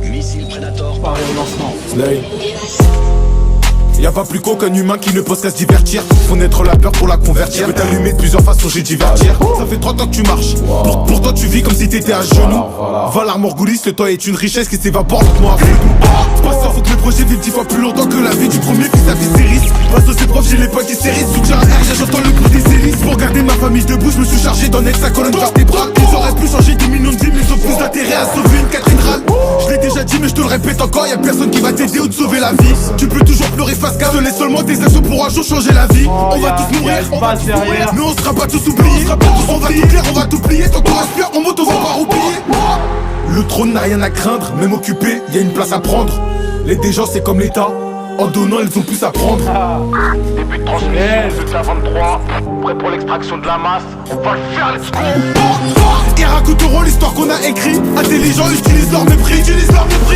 Missile Predator.
Pareil au lancement.
Slay. Y'a pas plus qu'aucun humain qui ne pose qu'à se divertir. Faut naître la peur pour la convertir. Je peux t'allumer de plusieurs façons, j'ai divertir. Ça fait 30 ans que tu marches. Pour toi, tu vis comme si t'étais à genoux. Valar Morghulis, le temps est une richesse qui s'évapore lentement avec nous. C'est pas ça, faut que le projet vive 10 fois plus longtemps que la vie du premier fils à Viserys. Face aux épreuves, j'ai les poings qui s'hérissent. Sous que j'ai un R, j'entends le bruit des hélices. Pour garder ma famille debout, je me suis chargé d'en être sa colonne vertébrale. Ils auraient pu changer 10 millions de vies, mais ils ont plus d'intérêt à sauver une cathédrale. Je l'ai déjà dit, mais je te le répète encore, y'a personne qui va t'aider ou te sauver la vie. Tu peux toujours pleurer face cave, laisse seulement tes actions pour un jour changer la vie. On va tous mourir, on va tous mourir, mais on sera pas tous oubliés. On va tout faire, on va tout plier. Tant qu'on respire, on monte, on va pas oublier. Le trône n'a rien à craindre, même occupé, y a une place à prendre. Les gens c'est comme l'État, en donnant ils ont plus à prendre.
Début de transmission, Delta 23, prêt pour l'extraction de la masse, on va le faire, let's go.
Ils raconteront l'histoire qu'on a écrite. Intelligents utilisent leur mépris,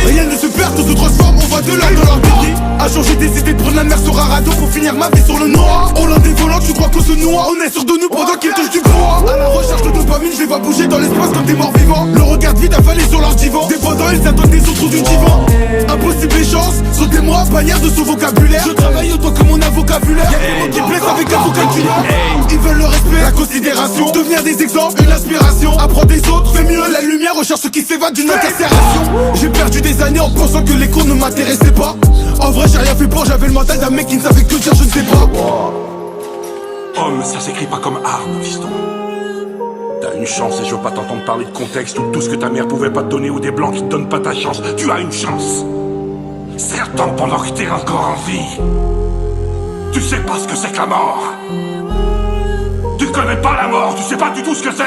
Rien ne se perd, tout se transforme, on va de l'œil dans leur mépris. Un jour j'ai décidé de prendre la mer sur un radeau pour finir ma vie sur le noir. On l'en dévolant, tu crois qu'on se noie. On est sûr de nous pendant qu'ils touchent du bois. À la recherche de dopamine, je vais pas bouger dans l'espace comme des morts vivants. Le regard vide affalé sur leur divan. Dépendant, ils attendent des autres du divan. Impossible les chances, sautez-moi, bannière de son vocabulaire. Je travaille autant que mon avocabulaire. Y'a des mots qui blessent avec un vocabulaire. Ils veulent le respect, la considération, devenir des exemples, une inspiration. Apprends des autres, fais mieux la lumière, recherche ce qui s'évade d'une incarcération. J'ai perdu des années en pensant que les cours ne m'intéressaient pas. En vrai j'ai rien fait pour, j'avais le mental d'un mec qui ne savait que dire je ne sais pas.
Homme, ça s'écrit pas comme arme, fiston. T'as une chance et je veux pas t'entendre parler de contexte ou tout ce que ta mère pouvait pas te donner ou des blancs qui te donnent pas ta chance. Tu as une chance. Serre-t'en pendant que t'es encore en vie. Tu sais pas ce que c'est que la mort. Tu connais pas la mort, tu sais pas du tout ce que c'est.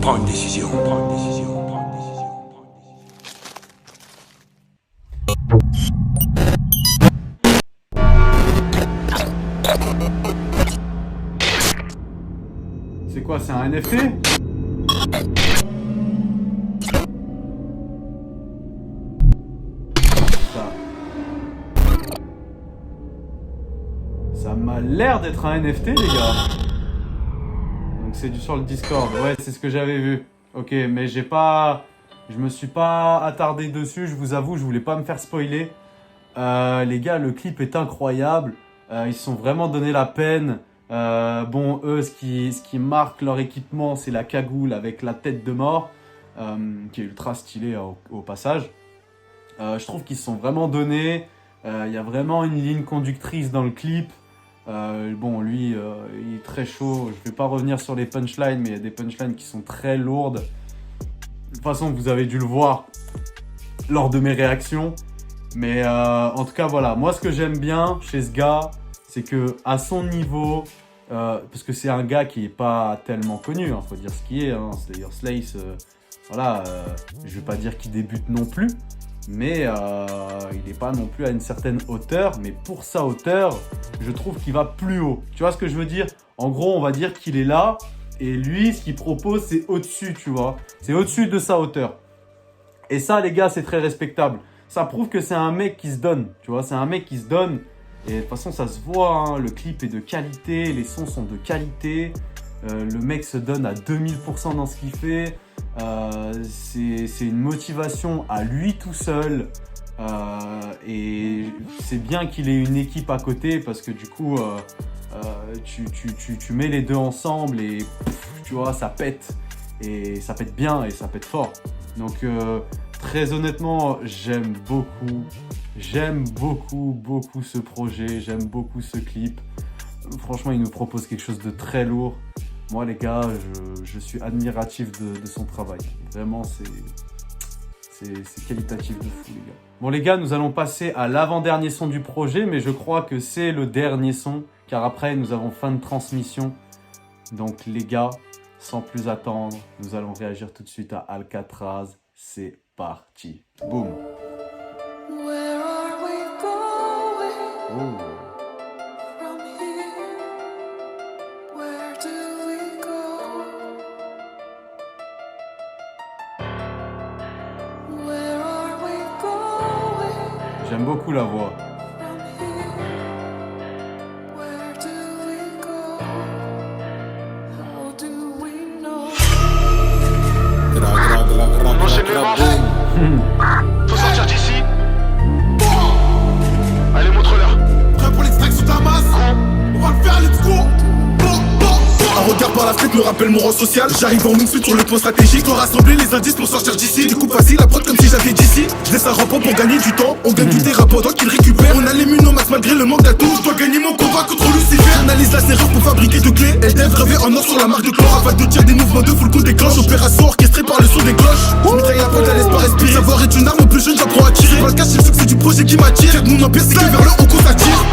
Prends une décision, prends une décision, prends une décision, prends une décision.
C'est quoi, c'est un NFT? Ça m'a l'air d'être un NFT, les gars. Donc c'est du sur le Discord. Ouais, c'est ce que j'avais vu. Ok, mais je me suis pas attardé dessus, je vous avoue, je voulais pas me faire spoiler. Les gars, le clip est incroyable. Ils se sont vraiment donné la peine. Bon, eux, ce qui marque leur équipement, c'est la cagoule avec la tête de mort, qui est ultra stylée au passage. Je trouve qu'ils se sont vraiment donnés. Il y a vraiment une ligne conductrice dans le clip. Bon, lui, il est très chaud. Je vais pas revenir sur les punchlines, mais il y a des punchlines qui sont très lourdes. De toute façon, vous avez dû le voir lors de mes réactions. Mais en tout cas, voilà. Moi, ce que j'aime bien chez ce gars, c'est que à son niveau, parce que c'est un gars qui est pas tellement connu, faut dire ce qui est. Slayer Slays, voilà. Je vais pas dire qu'il débute non plus. Mais il n'est pas non plus à une certaine hauteur. Mais pour sa hauteur, je trouve qu'il va plus haut. Tu vois ce que je veux dire? En gros, on va dire qu'il est là. Et lui, ce qu'il propose, c'est au-dessus, tu vois. C'est au-dessus de sa hauteur. Et ça, les gars, c'est très respectable. Ça prouve que c'est un mec qui se donne. Tu vois, c'est un mec qui se donne. Et de toute façon, ça se voit, hein, le clip est de qualité, les sons sont de qualité. Le mec se donne à 2000% dans ce qu'il fait. C'est une motivation à lui tout seul. Et c'est bien qu'il ait une équipe à côté parce que du coup, tu mets les deux ensemble et tu vois, ça pète. Et ça pète bien et ça pète fort. Donc très honnêtement, j'aime beaucoup ce projet, j'aime beaucoup ce clip. Franchement, il nous propose quelque chose de très lourd. Moi les gars, je suis admiratif de son travail. Vraiment, c'est qualitatif de fou les gars. Bon les gars, nous allons passer à l'avant-dernier son du projet, mais je crois que c'est le dernier son, car après nous avons fin de transmission. Donc les gars, sans plus attendre, nous allons réagir tout de suite à Alcatraz. C'est parti. Boum.
Where are we going
Oh.
from here? Where do we go? Where are we going
J'aime beaucoup la voix.
from here? Where do we go? How do we know?
On enchaîne les manches. Faut sortir d'ici. Allez, montre-leur.
Prêt pour l'extraction de la masse? On va le faire, let's go! Un regard par la fenêtre me rappelle mon rang social. J'arrive en une suite sur le point stratégique. Dois rassembler les indices pour sortir d'ici. Découpe facile, la prod comme si j'avais d'ici. Je laisse un rampant pour gagner du temps. On gagne du terrain pendant qu'il récupère. On a les munomax malgré le manque d'atouts. Je dois gagner mon combat contre Lucifer. J'analyse la serrure pour fabriquer deux clés. Elle dev gravé en or sur la marque de chlore. Afin de tir des mouvements de full coup déclenche. Opération orchestrée par le son des cloches. Je mitraille la pointe, elle laisse pas respirer. Savoir est une arme, plus jeune j'apprends à tirer. Dans le cas, c'est le succès du projet qui m'attire. Faites mon empire, c'est que vers le haut qu'on s'attire.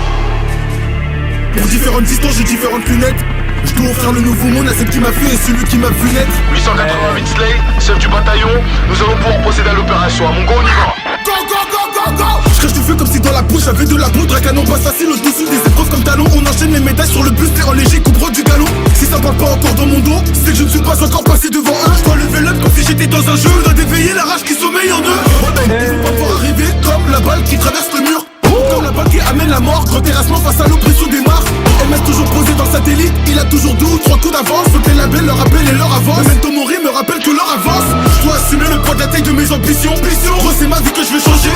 Pour différentes distances, j'ai différentes lunettes. Je dois offrir le nouveau monde à celle qui m'a fait et celui qui m'a vu naître.
888 Slay, chef du bataillon. Nous allons pouvoir procéder à l'opération. À mon go, on y va.
Go, go, go, go, go! Je crache du feu comme si dans la bouche j'avais de la poudre. Un canon passe facile au-dessus des épreuves comme talon. On enchaîne les médailles sur le buste et en léger coupe du galon. Si ça parle pas encore dans mon dos, c'est que je ne suis pas encore passé devant eux. Je dois lever l'up comme si j'étais dans un jeu. Je dois d'éveiller la rage qui sommeille en eux. Ils vont pas pouvoir arriver comme la balle qui traverse le mur. Comme la balle qui amène la mort. Grand terrassement face à l'oppression des marques. MS toujours posé dans le satellite. Il a toujours 2 ou 3 coups d'avance. Sauter la belle, leur appel et leur avance. Le Memento Mori me rappelle que leur avance. Je dois assumer le poids de la taille de mes ambitions. Gros, c'est ma vie que je veux changer.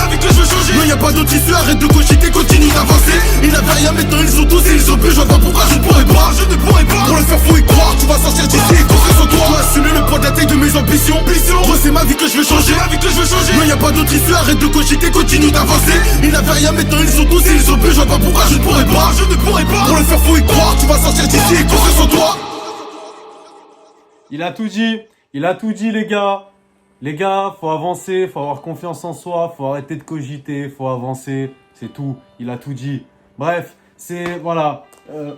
Non, y a pas d'autre issue. Arrête de cogiter, continue d'avancer. Ils n'avaient rien, maintenant ils sont tous et ils sont plus. Je vois pas pourquoi je ne pourrais pas. Pour le faire, faut y croire. Tu vas sortir d'ici et construire sur toi. Je dois assumer le poids de la taille de mes ambitions. Gros, c'est ma vie que je veux changer. Non, y a pas d'autre issue. Arrête de cogiter, continue d'avancer. Ils n'avaient rien, maintenant ils sont tous et ils sont plus. Je vois pas pourquoi je ne pourrais pas. Pour le faire, faut y croire. Tu vas sortir d'ici et construire sur toi.
Il a tout dit les gars. Les gars, faut avancer, faut avoir confiance en soi, faut arrêter de cogiter, faut avancer, c'est tout. Il a tout dit. Bref, voilà.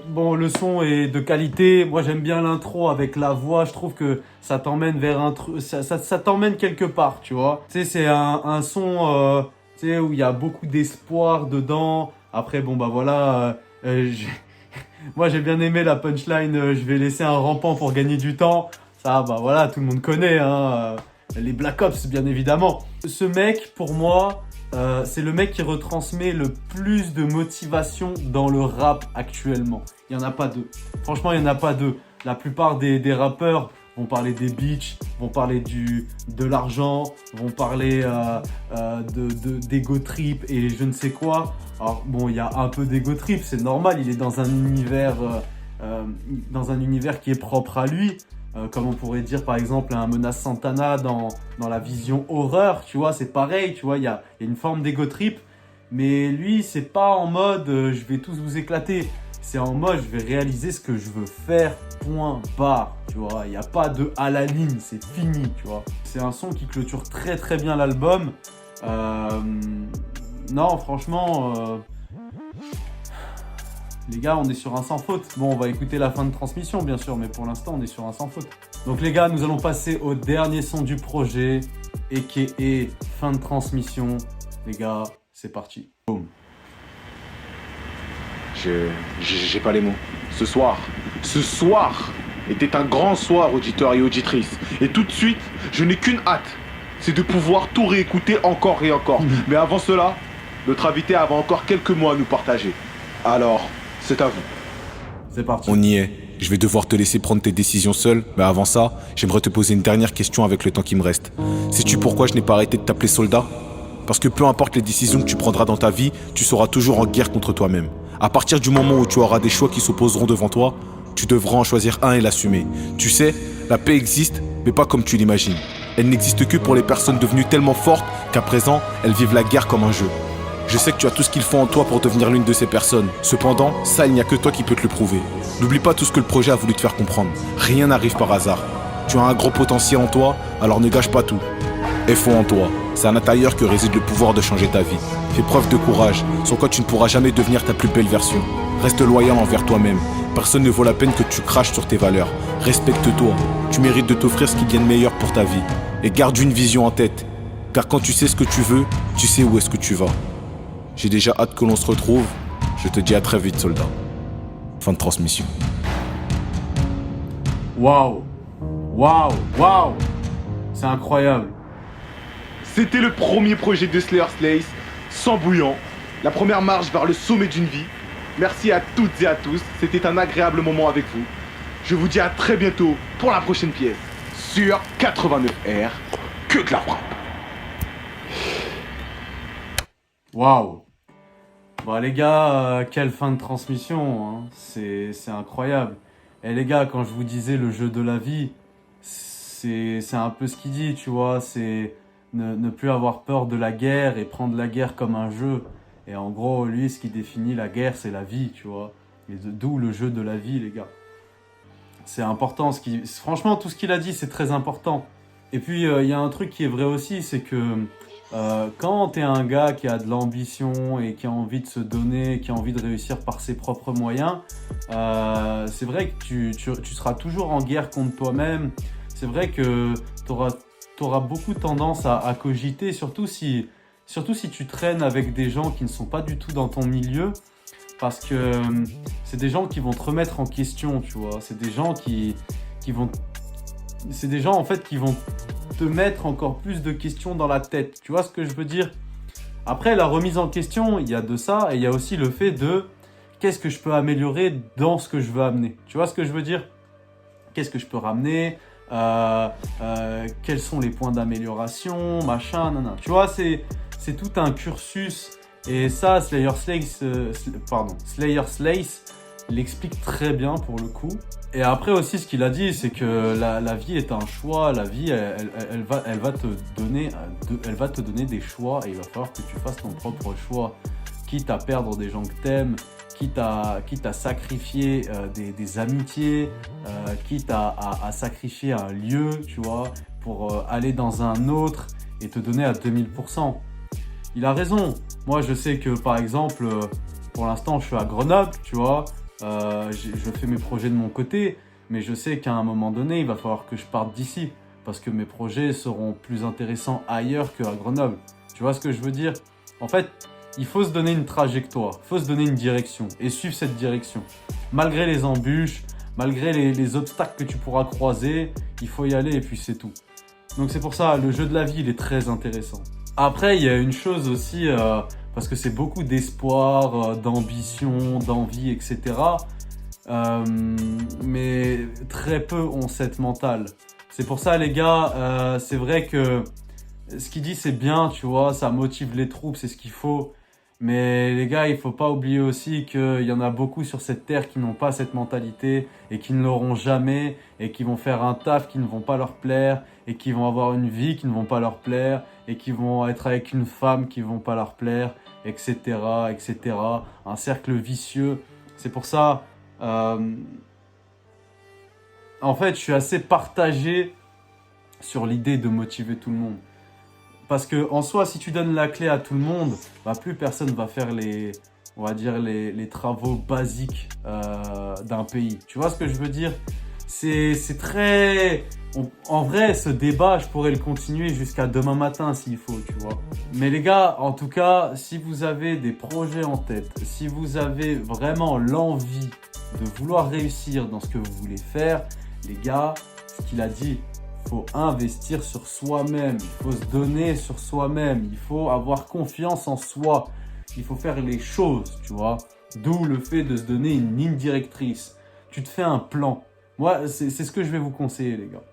Bon, le son est de qualité. Moi, j'aime bien l'intro avec la voix. Je trouve que ça t'emmène vers un truc, ça t'emmène quelque part, tu vois. Tu sais, c'est un son, tu sais, où il y a beaucoup d'espoir dedans. Après, bon, bah voilà. Moi, j'ai bien aimé la punchline. Je vais laisser un rampant pour gagner du temps. Ça, bah voilà, tout le monde connaît, hein. Les Black Ops, bien évidemment. Ce mec, pour moi, c'est le mec qui retransmet le plus de motivation dans le rap actuellement. Il n'y en a pas deux. Franchement, il n'y en a pas deux. La plupart des rappeurs vont parler des bitches, vont parler de l'argent, vont parler d'ego trip et je ne sais quoi. Alors bon, il y a un peu d'ego trip, c'est normal. Il est dans un univers qui est propre à lui. Comme on pourrait dire par exemple un Menace Santana dans la vision horreur, tu vois, c'est pareil, tu vois, il y a une forme d'ego trip, mais lui c'est pas en mode je vais tous vous éclater, c'est en mode je vais réaliser ce que je veux faire, point barre, tu vois, il n'y a pas de à la ligne, c'est fini, tu vois. C'est un son qui clôture très très bien l'album, non franchement... Les gars, on est sur un sans faute. Bon, on va écouter la fin de transmission, bien sûr, mais pour l'instant, on est sur un sans faute. Donc les gars, nous allons passer au dernier son du projet, a.k.a. fin de transmission. Les gars, c'est parti. Boum.
J'ai pas les mots. Ce soir était un grand soir, auditeurs et auditrices. Et tout de suite, je n'ai qu'une hâte. C'est de pouvoir tout réécouter encore et encore. Mais avant cela, notre invité avait encore quelques mots à nous partager. Alors, c'est à vous.
C'est parti.
On y est. Je vais devoir te laisser prendre tes décisions seul, mais avant ça, j'aimerais te poser une dernière question avec le temps qui me reste. Sais-tu pourquoi je n'ai pas arrêté de t'appeler soldat ? Parce que peu importe les décisions que tu prendras dans ta vie, tu seras toujours en guerre contre toi-même. À partir du moment où tu auras des choix qui s'opposeront devant toi, tu devras en choisir un et l'assumer. Tu sais, la paix existe, mais pas comme tu l'imagines. Elle n'existe que pour les personnes devenues tellement fortes qu'à présent, elles vivent la guerre comme un jeu. Je sais que tu as tout ce qu'il faut en toi pour devenir l'une de ces personnes. Cependant, ça, il n'y a que toi qui peux te le prouver. N'oublie pas tout ce que le projet a voulu te faire comprendre. Rien n'arrive par hasard. Tu as un gros potentiel en toi, alors ne gâche pas tout. Aie foi en toi. C'est à l'intérieur que réside le pouvoir de changer ta vie. Fais preuve de courage, sans quoi tu ne pourras jamais devenir ta plus belle version. Reste loyal envers toi-même. Personne ne vaut la peine que tu craches sur tes valeurs. Respecte-toi. Tu mérites de t'offrir ce qui vient de meilleur pour ta vie. Et garde une vision en tête. Car quand tu sais ce que tu veux, tu sais où est-ce que tu vas. J'ai déjà hâte que l'on se retrouve. Je te dis à très vite, soldat. Fin de transmission.
Waouh. Waouh. Waouh. C'est incroyable.
C'était le premier projet de Slayer Slace, sans bouillant, la première marche vers le sommet d'une vie. Merci à toutes et à tous, c'était un agréable moment avec vous. Je vous dis à très bientôt pour la prochaine pièce sur 89R, que de la frappe.
Waouh. Bon les gars, quelle fin de transmission, hein. C'est incroyable. Et les gars, quand je vous disais le jeu de la vie, c'est un peu ce qu'il dit, tu vois, c'est ne plus avoir peur de la guerre et prendre la guerre comme un jeu. Et en gros, lui, ce qui définit la guerre, c'est la vie, tu vois. Et d'où le jeu de la vie, les gars. C'est important, franchement, tout ce qu'il a dit, c'est très important. Et puis, il y a un truc qui est vrai aussi, c'est que quand t'es un gars qui a de l'ambition et qui a envie de se donner, qui a envie de réussir par ses propres moyens, c'est vrai que tu seras toujours en guerre contre toi-même. C'est vrai que t'auras beaucoup tendance à cogiter, surtout si tu traînes avec des gens qui ne sont pas du tout dans ton milieu, parce que c'est des gens qui vont te remettre en question, tu vois. C'est des gens c'est des gens en fait qui vont te mettre encore plus de questions dans la tête. Tu vois ce que je veux dire? Après, la remise en question, il y a de ça, et il y a aussi le fait de qu'est-ce que je peux améliorer dans ce que je veux amener. Tu vois ce que je veux dire? Qu'est-ce que je peux ramener? Quels sont les points d'amélioration, machin, nanana. Tu vois, c'est tout un cursus. Et ça, Slayer Slace l'explique très bien pour le coup. Et après aussi, ce qu'il a dit, c'est que la vie est un choix. La vie, elle va te donner des choix, et il va falloir que tu fasses ton propre choix. Quitte à perdre des gens que t'aimes, quitte à sacrifier des amitiés, quitte à sacrifier un lieu, tu vois, pour aller dans un autre et te donner à 2000%. Il a raison. Moi, je sais que, par exemple, pour l'instant, je suis à Grenoble, tu vois. Je fais mes projets de mon côté, mais je sais qu'à un moment donné, il va falloir que je parte d'ici, parce que mes projets seront plus intéressants ailleurs qu'à Grenoble. Tu vois ce que je veux dire? En fait, il faut se donner une trajectoire, il faut se donner une direction, et suivre cette direction. Malgré les embûches, malgré les obstacles que tu pourras croiser, il faut y aller, et puis c'est tout. Donc c'est pour ça, le jeu de la vie, il est très intéressant. Après, il y a une chose aussi, parce que c'est beaucoup d'espoir, d'ambition, d'envie, etc. Mais très peu ont cette mentale. C'est pour ça, les gars, c'est vrai que ce qu'il dit, c'est bien, tu vois, ça motive les troupes, c'est ce qu'il faut. Mais les gars, il faut pas oublier aussi qu'il y en a beaucoup sur cette terre qui n'ont pas cette mentalité et qui ne l'auront jamais, et qui vont faire un taf qui ne vont pas leur plaire, et qui vont avoir une vie qui ne vont pas leur plaire, et qui vont être avec une femme qui ne vont pas leur plaire, etc., etc. Un cercle vicieux. C'est pour ça, en fait, je suis assez partagé sur l'idée de motiver tout le monde. Parce que en soi, si tu donnes la clé à tout le monde, bah, plus personne va faire les travaux basiques d'un pays. Tu vois ce que je veux dire? C'est très... En vrai, ce débat, je pourrais le continuer jusqu'à demain matin s'il faut, tu vois. Mais les gars, en tout cas, si vous avez des projets en tête, si vous avez vraiment l'envie de vouloir réussir dans ce que vous voulez faire, les gars, ce qu'il a dit, il faut investir sur soi-même, il faut se donner sur soi-même, il faut avoir confiance en soi, il faut faire les choses, tu vois. D'où le fait de se donner une ligne directrice. Tu te fais un plan. Moi, c'est ce que je vais vous conseiller, les gars.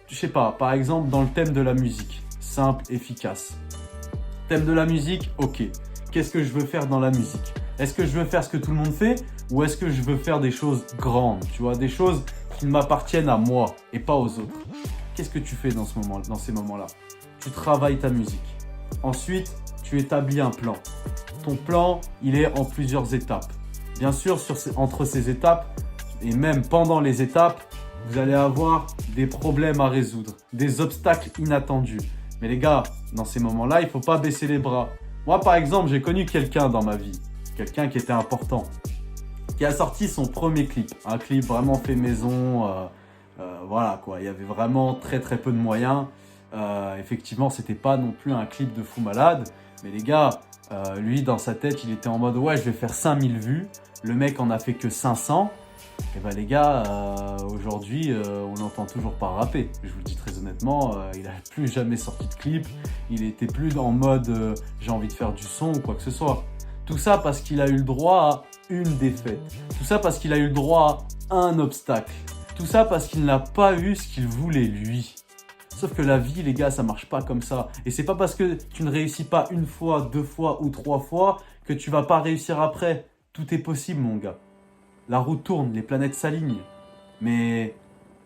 Je sais pas, par exemple, dans le thème de la musique. Simple, efficace. Thème de la musique, ok. Qu'est-ce que je veux faire dans la musique? Est-ce que je veux faire ce que tout le monde fait? Ou est-ce que je veux faire des choses grandes? Tu vois, des choses qui m'appartiennent à moi et pas aux autres. Qu'est-ce que tu fais dans ces moments-là? Tu travailles ta musique. Ensuite, tu établis un plan. Ton plan, il est en plusieurs étapes. Bien sûr, entre ces étapes, et même pendant les étapes, vous allez avoir des problèmes à résoudre, des obstacles inattendus. Mais les gars, dans ces moments-là, il ne faut pas baisser les bras. Moi, par exemple, j'ai connu quelqu'un dans ma vie, quelqu'un qui était important, qui a sorti son premier clip. Un clip vraiment fait maison, voilà quoi. Il y avait vraiment très très peu de moyens. Effectivement, c'était pas non plus un clip de fou malade. Mais les gars, lui, dans sa tête, il était en mode « Ouais, je vais faire 5000 vues. » Le mec en a fait que 500. Et bah les gars, aujourd'hui, on n'entend toujours pas rapper. Je vous le dis très honnêtement, il n'a plus jamais sorti de clip. Il était plus en mode j'ai envie de faire du son ou quoi que ce soit. Tout ça parce qu'il a eu le droit à une défaite. Tout ça parce qu'il a eu le droit à un obstacle. Tout ça parce qu'il n'a pas eu ce qu'il voulait lui. Sauf que la vie, les gars, ça marche pas comme ça. Et c'est pas parce que tu ne réussis pas une fois, 2 fois ou 3 fois que tu vas pas réussir après. Tout est possible, mon gars. La roue tourne, les planètes s'alignent. Mais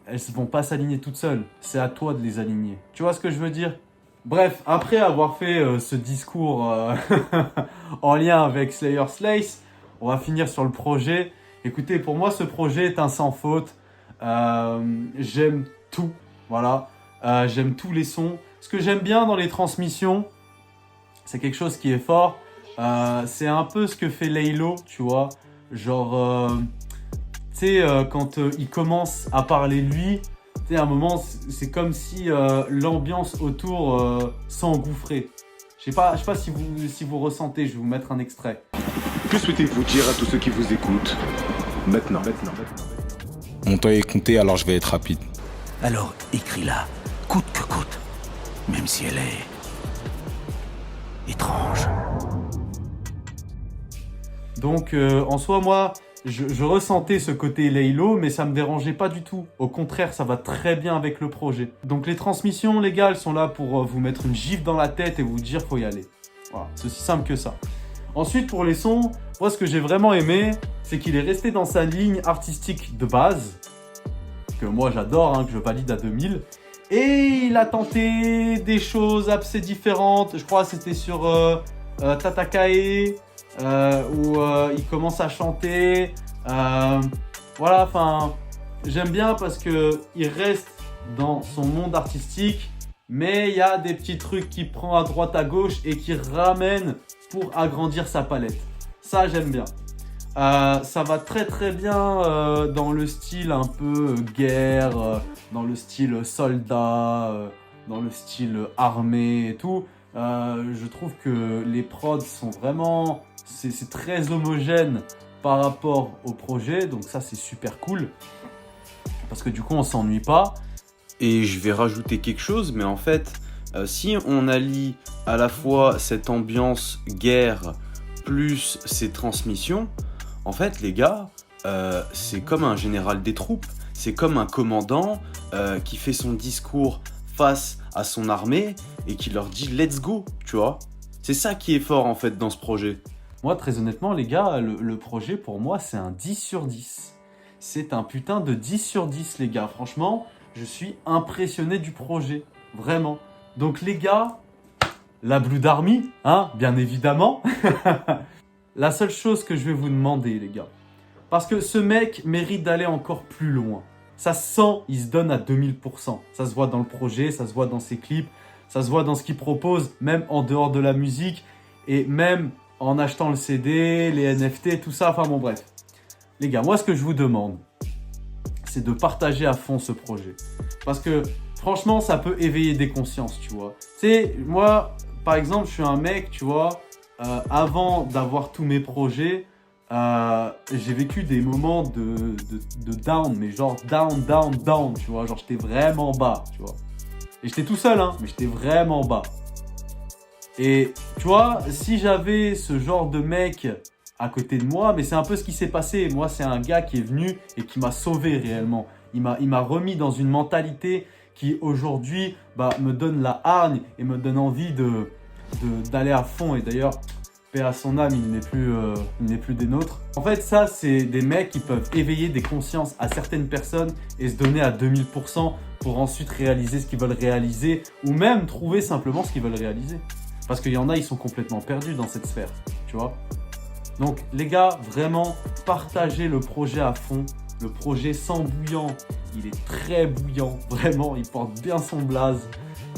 elles ne vont pas s'aligner toutes seules. C'est à toi de les aligner. Tu vois ce que je veux dire? Bref, après avoir fait ce discours en lien avec Slayer Slace, on va finir sur le projet. Écoutez, pour moi, ce projet est un sans faute. J'aime tout. Voilà. J'aime tous les sons. Ce que j'aime bien dans les transmissions, c'est quelque chose qui est fort. C'est un peu ce que fait Laylo, tu vois. Genre, tu sais, quand il commence à parler lui, tu sais, à un moment, c'est comme si l'ambiance autour s'engouffrait. Je sais pas si vous ressentez, je vais vous mettre un extrait.
Que souhaitez-vous dire à tous ceux qui vous écoutent? Maintenant.
Mon temps est compté, alors je vais être rapide.
Alors écris-la, coûte que coûte, même si elle est étrange.
Donc, en soi, moi, je ressentais ce côté Laylo, mais ça me dérangeait pas du tout. Au contraire, ça va très bien avec le projet. Donc, les transmissions, les gars, elles sont là pour vous mettre une gifle dans la tête et vous dire faut y aller. Voilà, c'est aussi simple que ça. Ensuite, pour les sons, moi, ce que j'ai vraiment aimé, c'est qu'il est resté dans sa ligne artistique de base, que moi, j'adore, hein, que je valide à 2000. Et il a tenté des choses assez différentes. Je crois que c'était sur Tatakae, où il commence à chanter. Voilà, enfin, j'aime bien parce que il reste dans son monde artistique, mais il y a des petits trucs qu'il prend à droite à gauche et qui ramène pour agrandir sa palette. Ça, j'aime bien. Ça va très très bien dans le style un peu guerre, dans le style soldat, dans le style armée et tout. Je trouve que les prods sont vraiment... C'est très homogène par rapport au projet, donc ça c'est super cool. Parce que du coup on s'ennuie pas.
Et je vais rajouter quelque chose, mais en fait, si on allie à la fois cette ambiance guerre plus ces transmissions, en fait les gars, c'est comme un général des troupes, c'est comme un commandant qui fait son discours face à son armée et qui leur dit let's go, tu vois. C'est ça qui est fort en fait dans ce projet.
Moi très honnêtement les gars, le projet pour moi c'est un 10 sur 10. C'est un putain de 10 sur 10 les gars, franchement je suis impressionné du projet, vraiment. Donc les gars, la Blood Army, hein, bien évidemment. La seule chose que je vais vous demander les gars, parce que ce mec mérite d'aller encore plus loin. Ça se sent, il se donne à 2000%. Ça se voit dans le projet, ça se voit dans ses clips, ça se voit dans ce qu'il propose, même en dehors de la musique, et même en achetant le CD, les NFT, tout ça, enfin bon bref. Les gars, moi ce que je vous demande, c'est de partager à fond ce projet. Parce que franchement, ça peut éveiller des consciences, tu vois. Tu sais, moi, par exemple, je suis un mec, tu vois, avant d'avoir tous mes projets, j'ai vécu des moments de down, mais genre down, tu vois. Genre, j'étais vraiment bas, tu vois. Et j'étais tout seul, hein, mais j'étais vraiment bas. Et tu vois, si j'avais ce genre de mec à côté de moi, mais c'est un peu ce qui s'est passé. Moi, c'est un gars qui est venu et qui m'a sauvé réellement. Il m'a remis dans une mentalité qui aujourd'hui me donne la hargne et me donne envie d'aller à fond. Et d'ailleurs, paix à son âme, il n'est plus des nôtres. En fait, ça, c'est des mecs qui peuvent éveiller des consciences à certaines personnes et se donner à 2000% pour ensuite réaliser ce qu'ils veulent réaliser ou même trouver simplement ce qu'ils veulent réaliser. Parce qu'il y en a, ils sont complètement perdus dans cette sphère, tu vois. Donc, les gars, vraiment, partagez le projet à fond. Le projet sans bouillant, il est très bouillant, vraiment, il porte bien son blaze.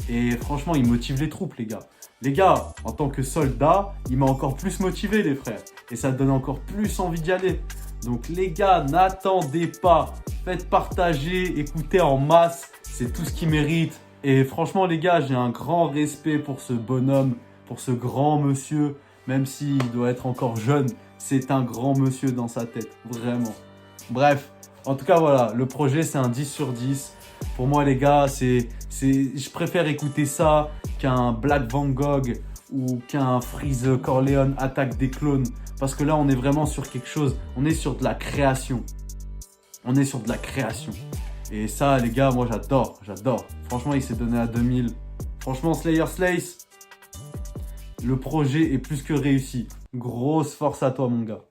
Et franchement, il motive les troupes, les gars. Les gars, en tant que soldat, il m'a encore plus motivé, les frères. Et ça donne encore plus envie d'y aller. Donc les gars, n'attendez pas. Faites partager, écoutez en masse. C'est tout ce qu'il mérite. Et franchement, les gars, j'ai un grand respect pour ce bonhomme, pour ce grand monsieur. Même s'il doit être encore jeune, c'est un grand monsieur dans sa tête. Vraiment. Bref, en tout cas, voilà. Le projet, c'est un 10 sur 10. Pour moi, les gars, je préfère écouter ça qu'un Black Van Gogh ou qu'un Freeze Corleone attaque des clones. Parce que là, on est vraiment sur quelque chose. On est sur de la création. On est sur de la création. Et ça, les gars, moi, j'adore. J'adore. Franchement, il s'est donné à 2000. Franchement, Slayer Slace, le projet est plus que réussi. Grosse force à toi, mon gars.